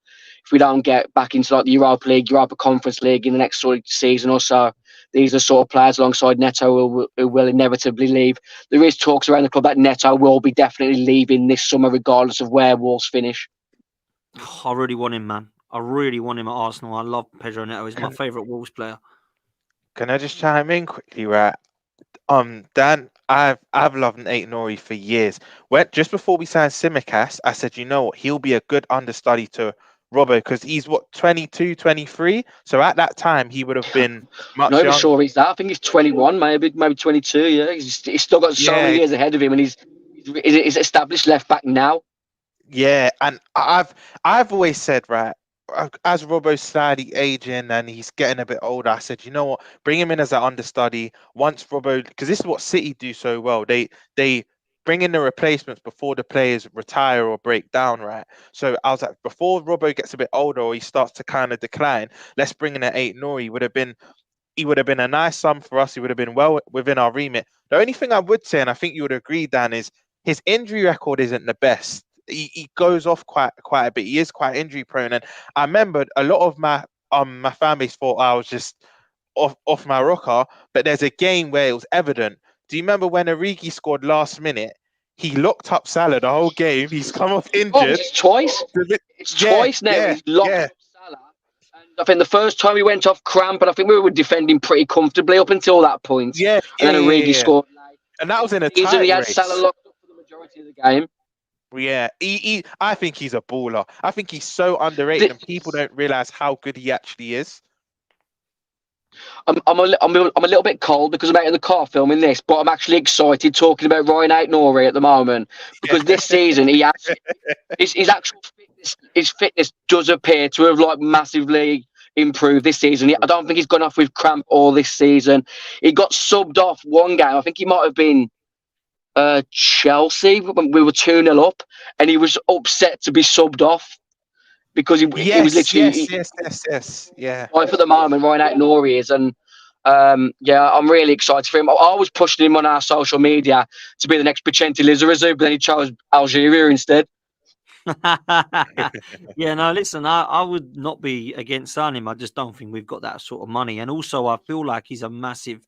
Speaker 4: if we don't get back into like the Europa League, Europa Conference League in the next sort of season or so, these are sort of players alongside Neto who will inevitably leave. There is talks around the club that Neto will be definitely leaving this summer, regardless of where Wolves finish.
Speaker 1: I really want him, man. I really want him at Arsenal. I love Pedro Neto. He's my favourite Wolves player.
Speaker 3: Can I just chime in quickly, right? Dan, I've loved Nate Nori for years. Just before we signed Simicast, I said, you know what, he'll be a good understudy to Robbo because he's 22, 23. So at that time he would have been much
Speaker 4: Not even
Speaker 3: younger.
Speaker 4: sure he's that. I think he's 21, maybe 22. Yeah, he's still got so many years ahead of him, and he's established left back now.
Speaker 3: Yeah, and I've always said, right, as Robbo's slightly aging and he's getting a bit older, I said, you know what, bring him in as an understudy. Once Robbo, because this is what City do so well, they bring in the replacements before the players retire or break down, right? So I was like, before Robbo gets a bit older or he starts to kind of decline, let's bring in an 8 Nori. Would have been he would have been a nice sum for us. He would have been well within our remit. The only thing I would say, and I think you would agree, Dan, is his injury record isn't the best. He goes off quite a bit. He is quite injury prone, and I remember a lot of my family thought I was just off my rocker. But there's a game where it was evident. Do you remember when Origi scored last minute? He locked up Salah the whole game. He's come off injured.
Speaker 4: Oh, it's twice. It's twice now. He's locked up Salah. And I think the first time he went off cramp, and I think we were defending pretty comfortably up until that point.
Speaker 3: Yeah,
Speaker 4: and then Origi scored.
Speaker 3: And that was in a tight
Speaker 4: He had
Speaker 3: race.
Speaker 4: Salah locked up for the majority of the game.
Speaker 3: Yeah, I think he's a baller. I think he's so underrated, and people don't realize how good he actually is.
Speaker 4: I'm a little bit cold because I'm out in the car filming this, but I'm actually excited talking about Ryan Aït-Nouri at the moment because this season his actual fitness does appear to have like massively improved this season. I don't think he's gone off with cramp all this season. He got subbed off one game. I think he might have been Chelsea when we were 2-0 up, and he was upset to be subbed off because he was literally
Speaker 3: yes. Yeah.
Speaker 4: Right for the moment, Ryan Aït-Nouri is, and I'm really excited for him. I was pushing him on our social media to be the next Vicente Lizarazu, but then he chose Algeria instead.
Speaker 1: Yeah, no, listen, I would not be against signing him. I just don't think we've got that sort of money, and also I feel like he's a massive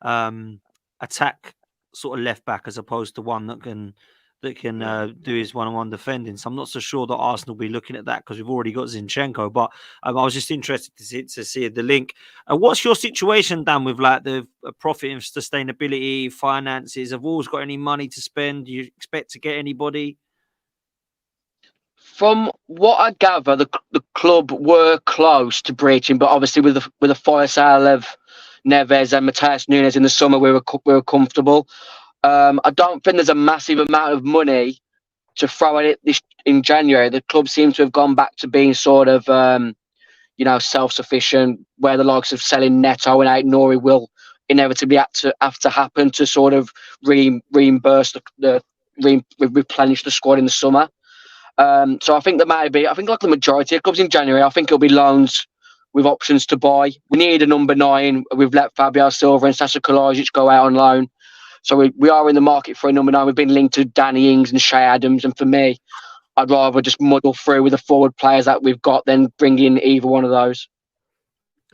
Speaker 1: attack sort of left back as opposed to one that can do his one-on-one defending. So I'm not so sure that Arsenal will be looking at that because we've already got Zinchenko. But I was just interested to see the link. What's your situation, Dan, with like the profit and sustainability, finances? Have Wolves got any money to spend? Do you expect to get anybody?
Speaker 4: From what I gather, the club were close to breaching, but obviously with the fire sale of Neves and Matheus Nunes in the summer, we were comfortable. I don't think there's a massive amount of money to throw at it in January. The club seems to have gone back to being sort of, self-sufficient, where the likes of selling Neto and Aït-Nouri will inevitably have to happen to sort of reimburse replenish the squad in the summer. So I think there might be. I think like the majority of clubs in January, I think it'll be loans with options to buy. We need a number 9. We've let Fabio Silva and Sasa Kalajic go out on loan. So we are in the market for a number 9. We've been linked to Danny Ings and Shea Adams. And for me, I'd rather just muddle through with the forward players that we've got than bring in either one of those.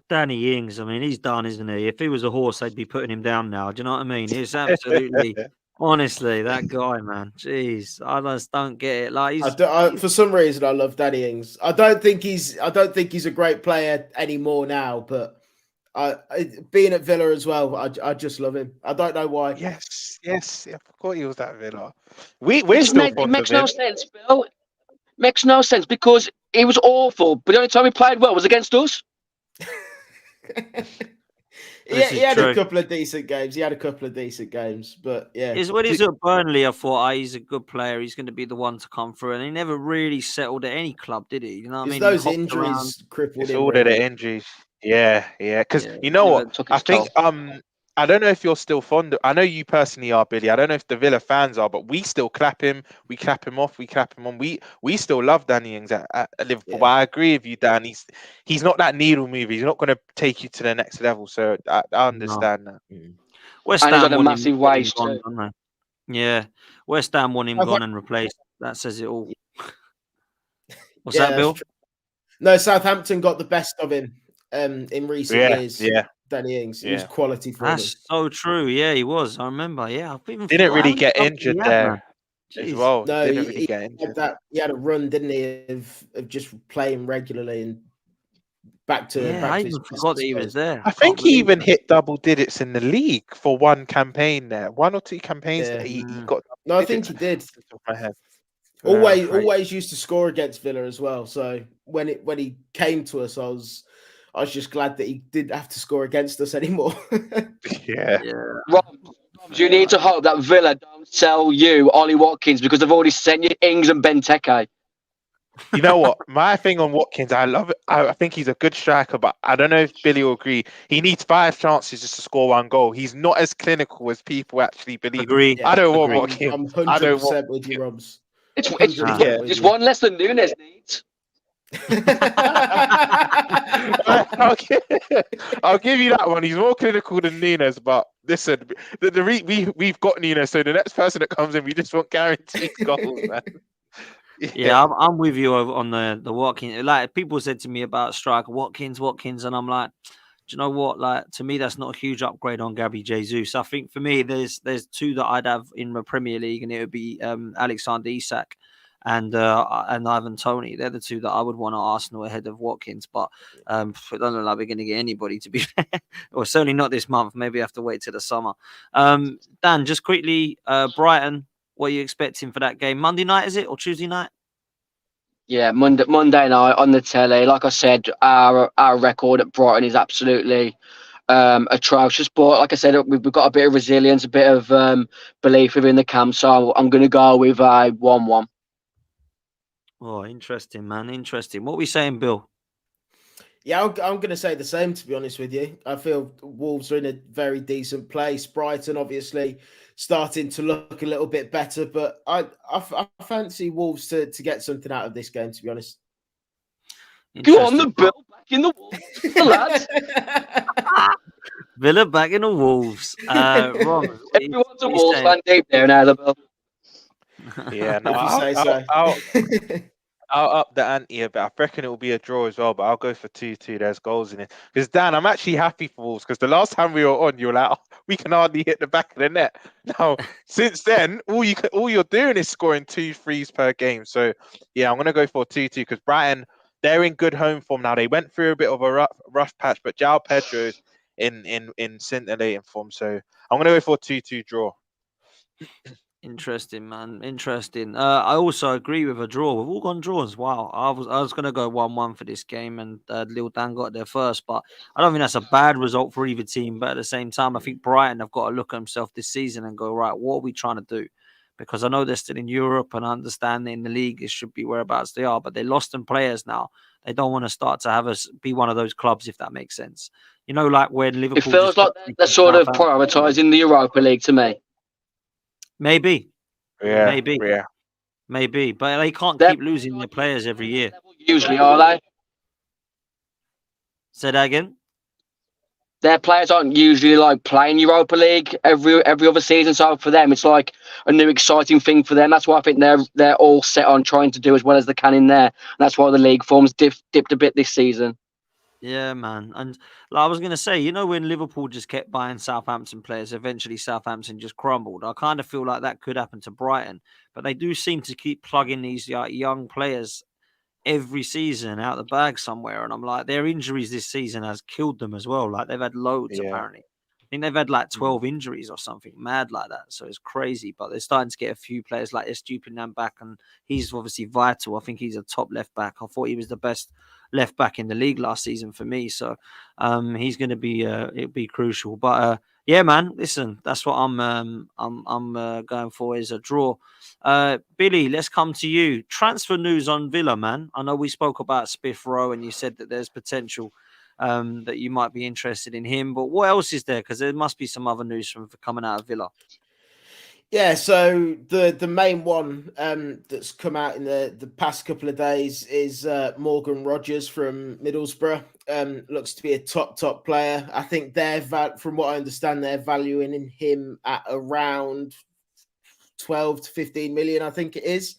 Speaker 1: Danny Ings, I mean, he's done, isn't he? If he was a horse, they'd be putting him down now. Do you know what I mean? He's absolutely... Honestly, that guy, man. Jeez, I just don't get it. Like,
Speaker 2: for some reason, I love Danny Ings. I don't think he's a great player anymore now, but being at Villa as well, I just love him. I don't know why.
Speaker 3: Yes. I forgot he was at Villa. We're still fond of him.
Speaker 4: It makes no sense, Bill. Makes no sense because he was awful, but the only time he played well was against us.
Speaker 2: He had a couple of decent games. But yeah.
Speaker 1: When he's at Burnley, I thought, he's a good player. He's going to be the one to come through. And he never really settled at any club, did he? You know what I mean?
Speaker 2: Those injuries crippled him.
Speaker 3: All of the injuries. Yeah. Because you know what? I think I don't know if you're still fond of. I know you personally are, Billy. I don't know if the Villa fans are, but we still clap him. We clap him off. We clap him on. We still love Danny Ings at Liverpool. Yeah. But I agree with you, Dan. He's not that needle mover. He's not going to take you to the next level. So I understand that.
Speaker 1: West Ham
Speaker 4: got a massive wage too.
Speaker 1: Yeah, West Ham want him gone and replaced. That says it all. What's that, Bill?
Speaker 2: No, Southampton got the best of him in recent years.
Speaker 3: Yeah.
Speaker 2: Danny Ings, he was quality for
Speaker 1: That's so true. Yeah, he was. I remember. Yeah,
Speaker 3: didn't really get injured there as well.
Speaker 2: No,
Speaker 3: didn't really get injured.
Speaker 2: He had a run, didn't he, of just playing regularly and back to.
Speaker 1: Yeah, I even forgot that he was there.
Speaker 3: I think he even hit double digits in the league for one campaign there. 1 or 2 campaigns that he got.
Speaker 2: No, I think he did.
Speaker 3: My head.
Speaker 2: Always used to score against Villa as well. So when he came to us, I was just glad that he didn't have to score against us anymore.
Speaker 3: Yeah.
Speaker 4: Rob, you need to hope that Villa don't sell you Ollie Watkins because they've already sent you Ings and Benteke.
Speaker 3: You know what? My thing on Watkins, I love it. I think he's a good striker, but I don't know if Billy will agree. He needs 5 chances just to score 1 goal. He's not as clinical as people actually believe.
Speaker 1: Agree.
Speaker 3: I don't want Watkins.
Speaker 2: I'm 100% with you, Robs.
Speaker 4: It's one less than Nunes needs.
Speaker 3: I'll give you that one. He's more clinical than Nunes, but listen, we've got Nunes, so the next person that comes in, we just want guaranteed goals, man.
Speaker 1: Yeah, I'm with you on the Watkins. Like people said to me about striker Watkins, and I'm like, do you know what? Like to me, that's not a huge upgrade on Gabby Jesus. I think for me, there's two that I'd have in the Premier League, and it would be Alexander Isak and Ivan Toney. They're the two that I would want at Arsenal ahead of Watkins. But it doesn't look like we're going to get anybody, to be fair, or certainly not this month. Maybe I have to wait till the summer. Dan, just quickly, Brighton. What are you expecting for that game? Monday night, is it, or Tuesday night?
Speaker 4: Yeah, Monday night on the telly. Like I said, our record at Brighton is absolutely atrocious. But like I said, we've got a bit of resilience, a bit of belief within the camp. So I'm going to go with a 1-1.
Speaker 1: Oh, interesting, man. Interesting. What are we saying, Bill?
Speaker 2: Yeah, I'm going to say the same, to be honest with you. I feel Wolves are in a very decent place. Brighton, obviously, starting to look a little bit better, but I fancy Wolves to get something out of this game, to be honest.
Speaker 4: Go on, the Bill, back in the Wolves, the lads.
Speaker 1: Villa back in the Wolves. Ron,
Speaker 4: everyone's a Wolves fan deep there now, the Bill.
Speaker 3: Yeah, no,
Speaker 2: If you say so.
Speaker 3: I'll up the ante a bit. I reckon it will be a draw as well, but I'll go for 2-2. There's goals in it. Because Dan, I'm actually happy for Wolves because the last time we were on, you were like, oh, we can hardly hit the back of the net. Now, since then, all you're doing is scoring 2 threes per game. So yeah, I'm gonna go for 2-2 because Brighton, they're in good home form now. They went through a bit of a rough patch, but João Pedro's in scintillating form. So I'm gonna go for a 2-2 draw.
Speaker 1: Interesting, man. Interesting. I also agree with a draw. We've all gone draws. Wow. I was going to go 1-1 for this game, and Lil Dan got there first. But I don't think that's a bad result for either team. But at the same time, I think Brighton have got to look at themselves this season and go, right, what are we trying to do? Because I know they're still in Europe, and I understand that in the league it should be whereabouts they are. But they lost them players now. They don't want to start to have us be one of those clubs, if that makes sense. You know, like when Liverpool.
Speaker 4: It feels like they're sort of prioritising the Europa League to me.
Speaker 1: Maybe.
Speaker 3: Yeah.
Speaker 1: Maybe. But they can't keep losing their players every year.
Speaker 4: Usually, are they?
Speaker 1: Say that again?
Speaker 4: Their players aren't usually like playing Europa League every other season. So for them, it's like a new exciting thing for them. That's why I think they're all set on trying to do as well as they can in there. And that's why the league forms dipped a bit this season.
Speaker 1: Yeah, man. And like I was going to say, you know, when Liverpool just kept buying Southampton players, eventually Southampton just crumbled. I kind of feel like that could happen to Brighton, but they do seem to keep plugging these young players every season out the bag somewhere. And I'm like, their injuries this season has killed them as well. Like they've had loads, apparently. I think they've had like 12 injuries or something mad like that. So it's crazy, but they're starting to get a few players like Estupinian back, and he's obviously vital. I think he's a top left back. I thought he was the best left back in the league last season for me. So he's going to be it'll be crucial. But yeah, man, listen, that's what I'm going for is a draw. Billy, let's come to you. Transfer news on Villa, man. I know we spoke about smith-rowe and you said that there's potential that you might be interested in him, but what else is there? Because there must be some other news from coming out of Villa.
Speaker 2: Yeah, so the main one that's come out in the past couple of days is Morgan Rogers from Middlesbrough. Looks to be a top player. I think from what I understand, they're valuing him at around 12 to 15 million, I think it is.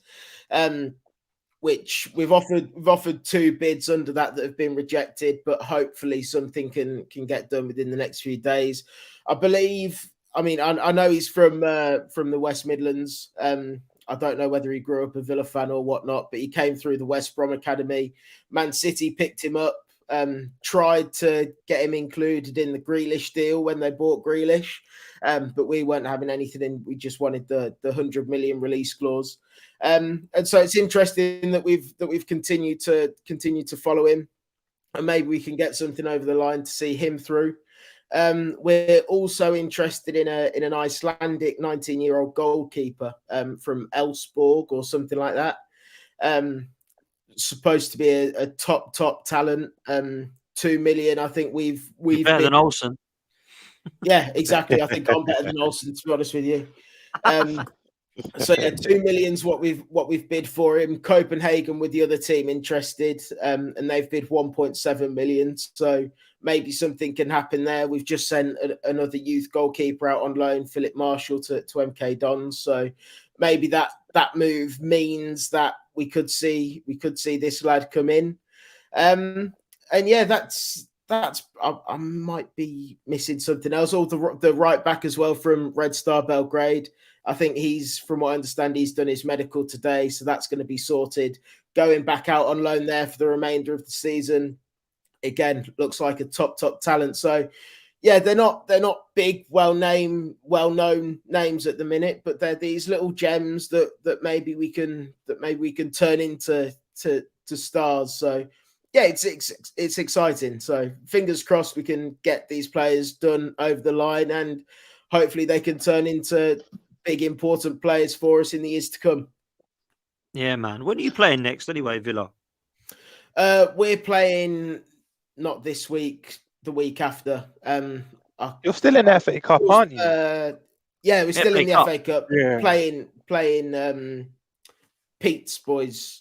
Speaker 2: Which we've offered 2 bids under that have been rejected, but hopefully something can get done within the next few days. I believe. I mean, I know he's from the West Midlands. I don't know whether he grew up a Villa fan or whatnot, but he came through the West Brom Academy. Man City picked him up, tried to get him included in the Grealish deal when they bought Grealish, but we weren't having anything in. We just wanted the 100 million release clause. And so it's interesting that we've continued to follow him, and maybe we can get something over the line to see him through. We're also interested in an Icelandic 19-year-old goalkeeper from Elfsborg or something like that. Supposed to be a top talent. 2 million, I think we've
Speaker 1: better than Olsen.
Speaker 2: Yeah, exactly. I think I'm better than Olsen, to be honest with you. So yeah, 2 million's what we've bid for him. Copenhagen with the other team interested, and they've bid 1.7 million. So maybe something can happen there. We've just sent another youth goalkeeper out on loan, Philip Marshall, to MK Dons. So maybe that move means that we could see this lad come in. And yeah, that's I might be missing something else. Or the right back as well from Red Star Belgrade. I think from what I understand, he's done his medical today, so that's going to be sorted. Going back out on loan there for the remainder of the season. Again, looks like a top talent. So yeah, they're not big, well-known names at the minute, but they're these little gems that maybe we can turn into stars. So yeah, it's exciting. So fingers crossed we can get these players done over the line, and hopefully they can turn into big important players for us in the years to come.
Speaker 1: Yeah, man. When are you playing next anyway, Villa?
Speaker 2: We're playing not this week, the week after.
Speaker 3: You're still in the FA Cup, aren't you?
Speaker 2: Yeah, we're still in the FA Cup.
Speaker 3: Yeah.
Speaker 2: Playing Pete's boys.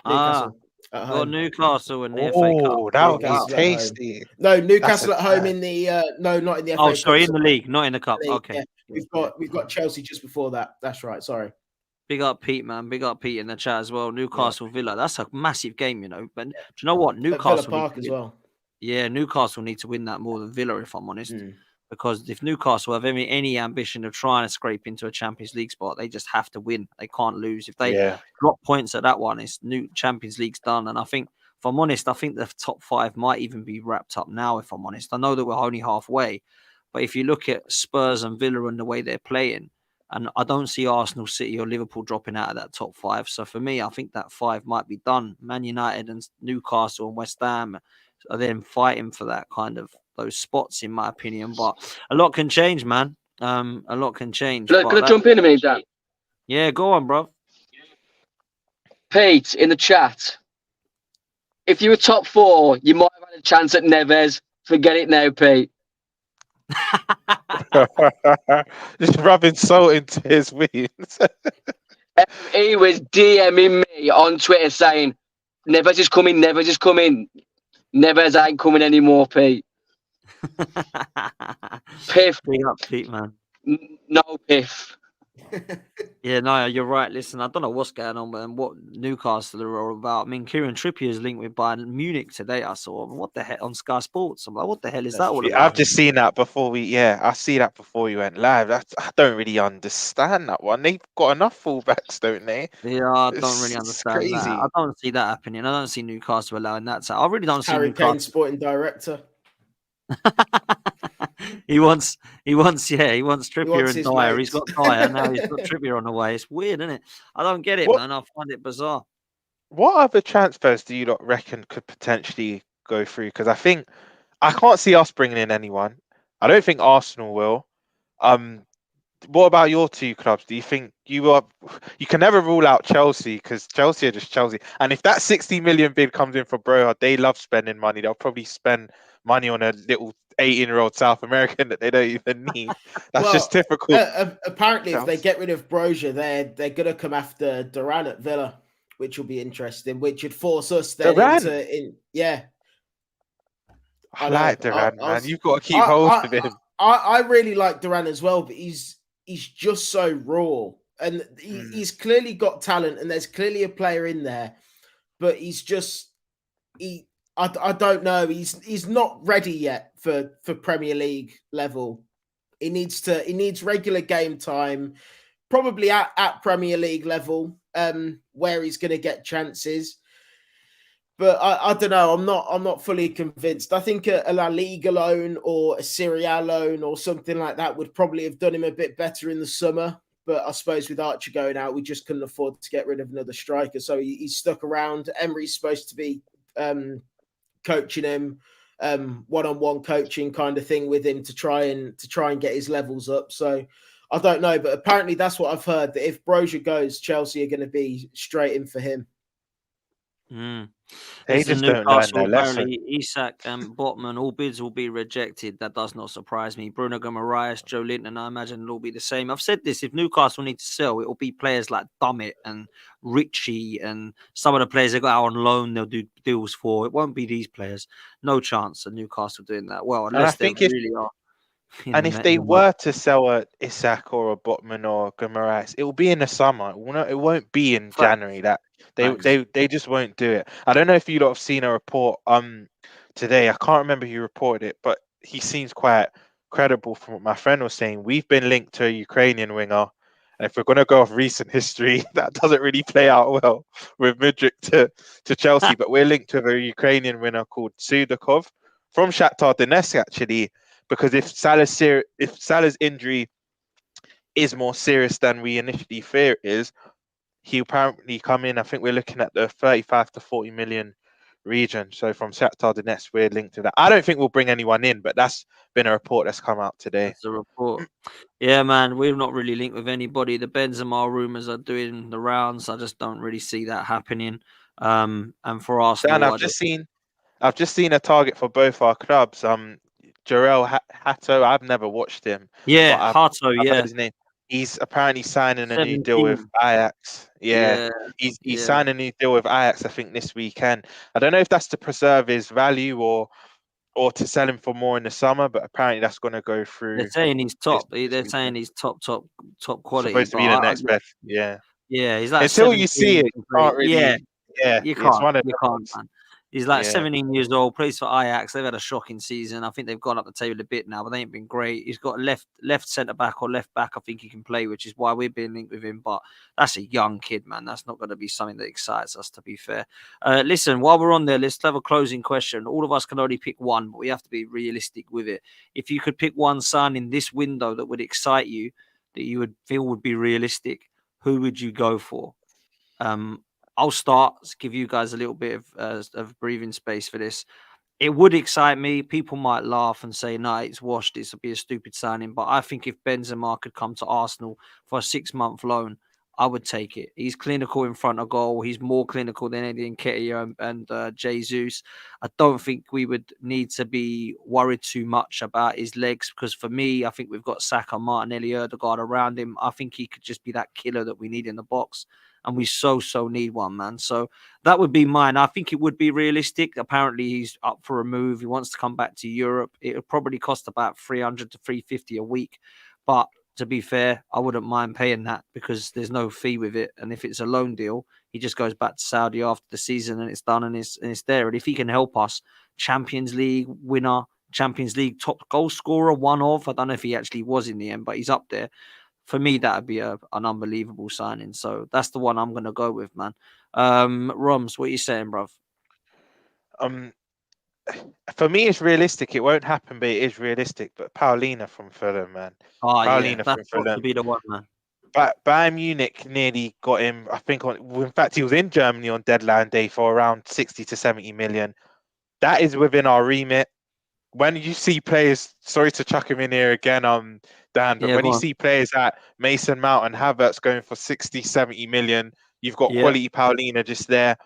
Speaker 2: Newcastle at home.
Speaker 1: Got Newcastle in the FA Cup.
Speaker 3: Oh, that would be
Speaker 2: Newcastle
Speaker 3: tasty.
Speaker 2: No, Newcastle at home in the no, not in the FA Cup.
Speaker 1: Oh, sorry, in the league, not in the cup.
Speaker 2: League,
Speaker 1: Okay.
Speaker 2: Yeah. We've got Chelsea just before that. That's right. Sorry.
Speaker 1: Big up Pete, man. Big up Pete in the chat as well. Newcastle Villa. That's a massive game, you know. But do you know what? Newcastle
Speaker 2: Villa Park as well.
Speaker 1: Yeah, Newcastle need to win that more than Villa, if I'm honest. Because if Newcastle have any ambition of trying to scrape into a Champions League spot, they just have to win. They can't lose. If they drop points at that one, it's new Champions League's done. And I think, if I'm honest, I think the top 5 might even be wrapped up now, if I'm honest. I know that we're only halfway. But if you look at Spurs and Villa and the way they're playing, and I don't see Arsenal, City or Liverpool dropping out of that top 5. So for me, I think that 5 might be done. Man United and Newcastle and West Ham are then fighting for that kind of those spots, in my opinion. But a lot can change, man. A lot can change.
Speaker 4: Can I jump in a minute, Dan?
Speaker 1: Yeah, go on, bro.
Speaker 4: Pete, in the chat, if you were top 4, you might have had a chance at Neves. Forget it now, Pete.
Speaker 3: Just rubbing salt into his wounds.
Speaker 4: He was DMing me on Twitter saying, Neves is coming, Neves is coming. Neves ain't coming anymore, Pete. Piff.
Speaker 1: Big up, Pete, man.
Speaker 4: No piff.
Speaker 1: Yeah, no, you're right. Listen, I don't know what's going on, but what Newcastle are all about. I mean, Kieran Trippier is linked with Bayern Munich today. I saw. What the heck on Sky Sports? I'm like, what the hell is that all about?
Speaker 3: I've just seen that before I see that before you went live. I don't really understand that one. They've got enough fullbacks, don't they?
Speaker 1: Yeah, I don't really understand
Speaker 3: crazy.
Speaker 1: That. I don't see that happening. I don't see Newcastle allowing that. So I really don't see
Speaker 2: Harry
Speaker 1: Newcastle.
Speaker 2: Kane, sporting director.
Speaker 1: He wants Trippier and Dyer. He's got Dyer now. He's got Trippier on the way. It's weird, isn't it? I don't get it, man. I find it bizarre.
Speaker 3: What other transfers do you lot reckon could potentially go through? Because I can't see us bringing in anyone. I don't think Arsenal will. What about your 2 clubs? Do you think you can never rule out Chelsea, because Chelsea are just Chelsea. And if that 60 million bid comes in for Boro, they love spending money. They'll probably spend money on a little 18-year-old South American that they don't even need. That's just typical.
Speaker 2: Apparently, if they get rid of Brozier, they're going to come after Duran at Villa, which will be interesting, which would force us then
Speaker 3: I like Duran, man. You've got to keep hold of him.
Speaker 2: I really like Duran as well, but he's just so raw. And he's clearly got talent, and there's clearly a player in there, but he's just... I don't know. He's not ready yet for Premier League level. He needs regular game time, probably at Premier League level, where he's going to get chances. But I don't know. I'm not fully convinced. I think a La Liga loan or a Serie A loan or something like that would probably have done him a bit better in the summer. But I suppose with Archer going out, we just couldn't afford to get rid of another striker. So he's stuck around. Emery's supposed to be coaching him, one-on-one coaching kind of thing with him to try and get his levels up. So I don't know, but apparently that's what I've heard, that if Brozier goes, Chelsea are going to be straight in for him.
Speaker 3: They
Speaker 1: Listen,
Speaker 3: just don't learn
Speaker 1: Newcastle
Speaker 3: their lesson.
Speaker 1: apparently Isak and Botman, all bids will be rejected. That does not surprise me. Bruno Guimaraes, Joe Linton, I imagine it'll all be the same. I've said this: if Newcastle need to sell, it will be players like Dummett and Ritchie and some of the players they got out on loan. They'll do deals for. It won't be these players. No chance of Newcastle doing that. Well,
Speaker 3: And I
Speaker 1: unless they
Speaker 3: think if
Speaker 1: really are
Speaker 3: if they were to sell a Isak or a Botman or Guimaraes, it will be in the summer. It won't be in January. That they just won't do it. I don't know if you lot have seen a report today. I can't remember who reported it, but he seems quite credible from what my friend was saying. We've been linked to a Ukrainian winger. And if we're going to go off recent history, that doesn't really play out well with Mudryk to Chelsea. But we're linked to a Ukrainian winner called Sudakov from Shakhtar Donetsk, actually. Because if Salah's injury is more serious than we initially fear it is, he'll apparently come in. I think we're looking at the 35 to 40 million region. So from Shakhtar Donetsk, we're linked to that. I don't think we'll bring anyone in, but that's been a report that's come out today.
Speaker 1: That's a report. Yeah, man, we're not really linked with anybody. The Benzema rumours are doing the rounds. I just don't really see that happening. And for Arsenal,
Speaker 3: Dan, I've just seen a target for both our clubs. Jarell Hatto. I've never watched him.
Speaker 1: Yeah,
Speaker 3: but
Speaker 1: Hato,
Speaker 3: I've
Speaker 1: yeah.
Speaker 3: heard his name. He's apparently signing a new deal
Speaker 1: 17.
Speaker 3: with Ajax. Yeah. He's signing a new deal with Ajax, I think, this weekend. I don't know if that's to preserve his value or to sell him for more in the summer, but apparently that's going to go through.
Speaker 1: They're saying he's top. They're
Speaker 3: weekend.
Speaker 1: saying he's top quality.
Speaker 3: Supposed to be the next best. Yeah.
Speaker 1: Yeah, he's like
Speaker 3: Until
Speaker 1: 17,
Speaker 3: you see it, you can't really.
Speaker 1: Yeah,
Speaker 3: you can't.
Speaker 1: man. He's like
Speaker 3: Yeah.
Speaker 1: 17 years old, plays for Ajax. They've had a shocking season. I think they've gone up the table a bit now, but they ain't been great. He's got left centre back or left back. I think he can play, which is why we're being linked with him. But that's a young kid, man. That's not going to be something that excites us, to be fair. Listen, while we're on there, let's have a closing question. All of us can only pick one, but we have to be realistic with it. If you could pick one sign in this window that would excite you, that you would feel would be realistic, who would you go for? I'll start to give you guys a little bit of breathing space for this. It would excite me. People might laugh and say, no, it's washed. This would be a stupid signing. But I think if Benzema could come to Arsenal for a 6-month loan, I would take it. He's clinical in front of goal. He's more clinical than Eddie Nketiah and Jesus. I don't think we would need to be worried too much about his legs because for me, I think we've got Saka, Martinelli, Ødegaard around him. I think he could just be that killer that we need in the box. And we so need one, man. So that would be mine. I think it would be realistic. Apparently, he's up for a move. He wants to come back to Europe. It would probably cost about 300 to 350 a week. But to be fair, I wouldn't mind paying that because there's no fee with it. And if it's a loan deal, he just goes back to Saudi after the season and it's done and it's there. And if he can help us, Champions League winner, Champions League top goal scorer, one of, I don't know if he actually was in the end, but he's up there. For me, that would be an unbelievable signing. So that's the one I'm going to go with, man. Roms, what are you saying, bruv?
Speaker 3: For me, it's realistic. It won't happen, but it is realistic. But Paulina from Fulham, man.
Speaker 1: Paulina from Fulham. That's to be the one, man.
Speaker 3: But Bayern Munich nearly got him, I think, in fact, he was in Germany on deadline day for around 60 to 70 million. That is within our remit. When you see players, sorry to chuck him in here again, Dan, but when you see players at Mason Mount and Havertz going for 60, 70 million, you've got quality Paulina just there.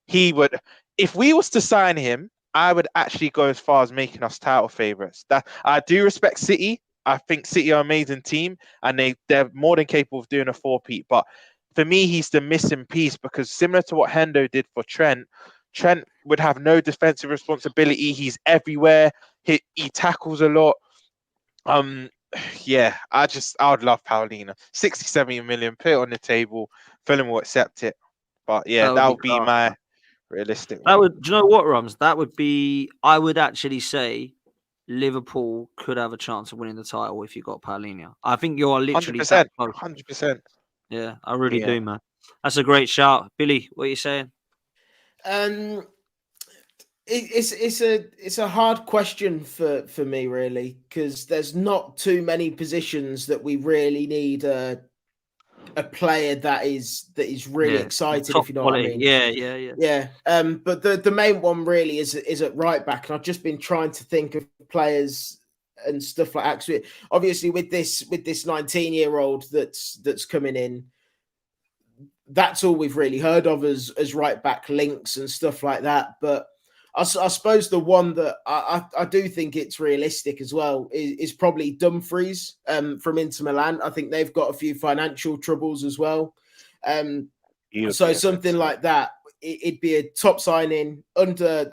Speaker 3: He would, if we was to sign him, I would actually go as far as making us title favourites. That I do respect City. I think City are an amazing team and they're more than capable of doing a 4-peat. But for me, he's the missing piece because similar to what Hendo did for Trent would have no defensive responsibility. He's everywhere. He tackles a lot. Yeah, I would love Paulina. 60, 70 million, put it on the table. Fulham will accept it. But yeah, that would be my realistic one.
Speaker 1: Do you know what, Rums? That would be, I would actually say Liverpool could have a chance of winning the title if you got Paulina. I think you're literally
Speaker 3: 100%. 100%.
Speaker 1: Yeah, I really do, man. That's a great shout. Billy, what are you saying?
Speaker 2: It's a hard question for me, really, because there's not too many positions that we really need a player that is really excited, if you know what I mean.
Speaker 1: Yeah.
Speaker 2: But the main one really is at right back, and I've just been trying to think of players and stuff like that. Obviously, with this 19-year-old that's coming in, that's all we've really heard of as right back links and stuff like that. But I suppose the one that I do think it's realistic as well is probably Dumfries from Inter Milan. I think they've got a few financial troubles as well. So something like that, it'd be a top signing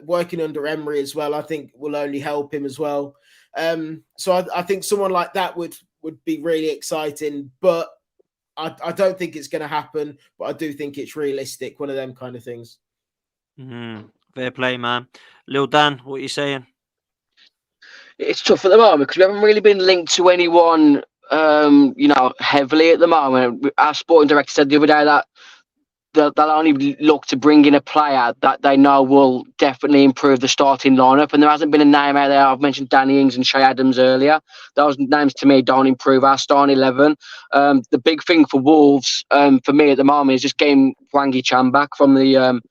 Speaker 2: working under Emery as well. I think will only help him as well. So I think someone like that would be really exciting, but I don't think it's going to happen. But I do think it's realistic. One of them kind of things.
Speaker 1: Fair play, man. Lil Dan, what are you saying?
Speaker 4: It's tough at the moment because we haven't really been linked to anyone, heavily at the moment. Our sporting director said the other day that they'll only look to bring in a player that they know will definitely improve the starting lineup. And there hasn't been a name out there. I've mentioned Danny Ings and Shay Adams earlier. Those names to me don't improve our starting 11. The big thing for Wolves, for me at the moment, is just getting Wangi Chan back from the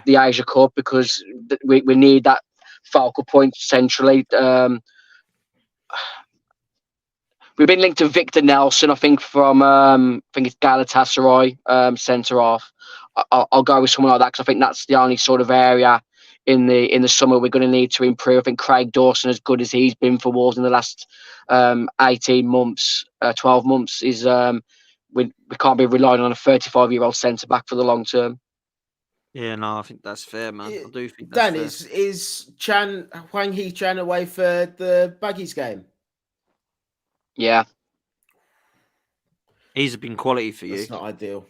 Speaker 4: Asia Cup, because we need that focal point centrally. We've been linked to Victor Nelson, I think, from I think it's Galatasaray, centre half. I'll go with someone like that because I think that's the only sort of area in the summer we're going to need to improve. I think Craig Dawson, as good as he's been for Wolves in the last 18 months, 12 months, is we can't be relying on a 35-year-old centre back for the long term.
Speaker 1: Yeah, no, I think that's fair, man. I do think that's
Speaker 2: Dan,
Speaker 1: fair.
Speaker 2: is Hwang Hee-chan away for the Baggies game?
Speaker 4: Yeah.
Speaker 1: He's been quality for you.
Speaker 2: That's not ideal.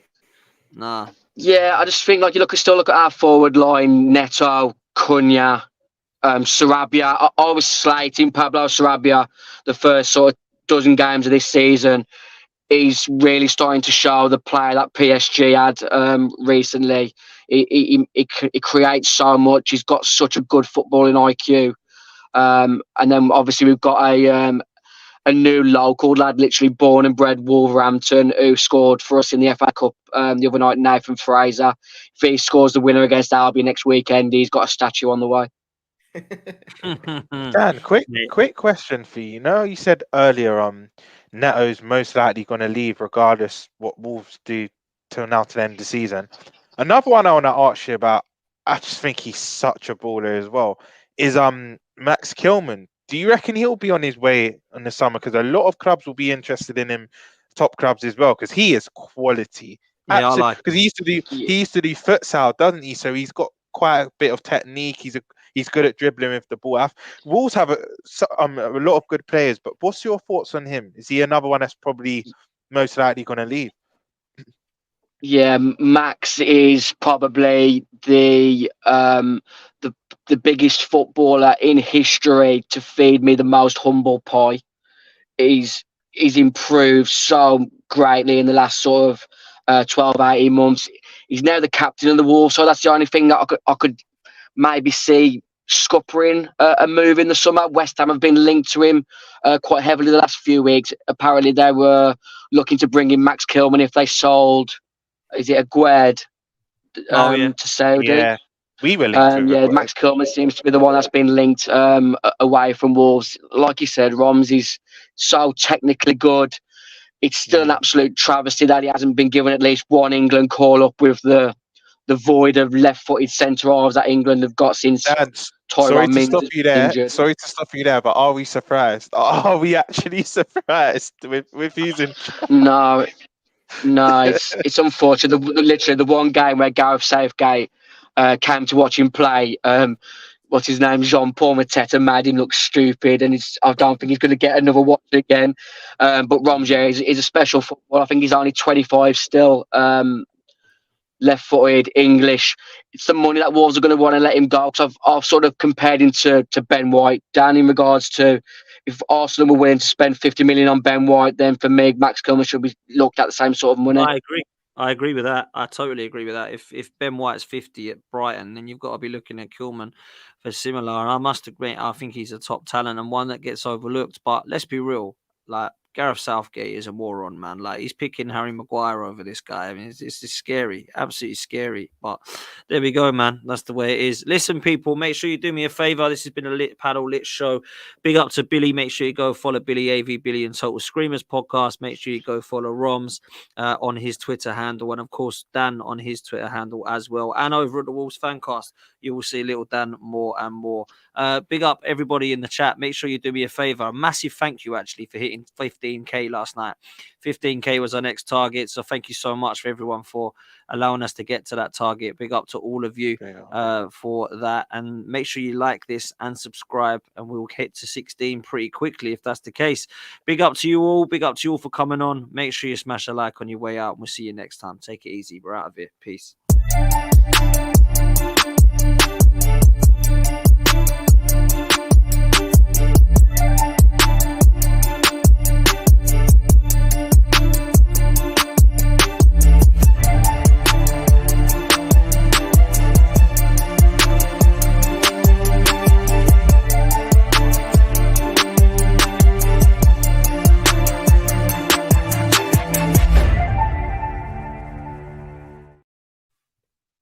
Speaker 1: Nah.
Speaker 4: Yeah, I just think look at our forward line: Neto, Cunha, Sarabia. I was slating Pablo Sarabia the first sort of dozen games of this season. He's really starting to show the player that PSG had recently. He creates so much. He's got such a good footballing IQ. And then obviously we've got a new local lad, literally born and bred Wolverhampton, who scored for us in the FA Cup the other night, Nathan Fraser. If he scores the winner against Albion next weekend, he's got a statue on the way.
Speaker 3: Dan, quick question for you. You said earlier Neto's most likely going to leave regardless what Wolves do till now to the end of the season. Another one I want to ask you about, I just think he's such a baller as well, is Max Kilman. Do you reckon he'll be on his way in the summer? Because a lot of clubs will be interested in him, top clubs as well, because he is quality.
Speaker 1: Yeah, I like.
Speaker 3: Because he used to do futsal, doesn't he? So he's got quite a bit of technique. He's good at dribbling with the ball. Wolves have a lot of good players, but what's your thoughts on him? Is he another one that's probably most likely going to leave?
Speaker 4: Yeah, Max is probably the biggest footballer in history to feed me the most humble pie. He's improved so greatly in the last sort of 12, 18 months. He's now the captain of the Wolves, so that's the only thing that I could maybe see scuppering a move in the summer. West Ham have been linked to him quite heavily the last few weeks. Apparently they were looking to bring in Max Kilman if they sold, is it Aguerd, to Saudi?
Speaker 3: Yeah, we were linked with Aguerd.
Speaker 4: Max Kilman seems to be the one that's been linked away from Wolves. Like you said, Roms is so technically good. It's still an absolute travesty that he hasn't been given at least one England call-up with the void of left-footed centre-halves that England have got since Tyrone Mings injured.
Speaker 3: Sorry to stop you there, but are we surprised? Are we actually surprised with using?
Speaker 4: No, it's unfortunate. Literally, the one game where Gareth Southgate came to watch him play, what's his name, Jean-Paul Mateta, made him look stupid, and I don't think he's going to get another watch again. But Romgier is a special footballer. I think he's only 25 still. Left-footed, English. It's the money that Wolves are going to want to let him go. Because I've sort of compared him to Ben White, Dan, in regards to if Arsenal were willing to spend 50 million on Ben White, then for me, Max Kilman should be looked at the same sort of money.
Speaker 1: I agree with that. I totally agree with that. If Ben White's 50 at Brighton, then you've got to be looking at Kilman for similar. And I must admit, I think he's a top talent and one that gets overlooked. But let's be real, like Gareth Southgate is a moron, man. Like, he's picking Harry Maguire over this guy. I mean, it's just scary, absolutely scary. But there we go, man. That's the way it is. Listen, people, make sure you do me a favor. This has been a Lit Paddle Lit show. Big up to Billy. Make sure you go follow Billy AV, Billy and Total Screamers podcast. Make sure you go follow Roms on his Twitter handle, and of course Dan on his Twitter handle as well. And over at the Wolves Fancast, you will see little Dan more and more. Big up everybody in the chat. Make sure you do me a favor. A massive thank you actually for hitting 15k last night. 15k was our next target, so thank you so much for everyone for allowing us to get to that target. Big up to all of you for that, and make sure you like this and subscribe, and we'll hit to 16 pretty quickly if that's the case. Big up to you all. Big up to you all for coming on. Make sure you smash a like on your way out, and we'll see you next time. Take it easy. We're out of here. Peace.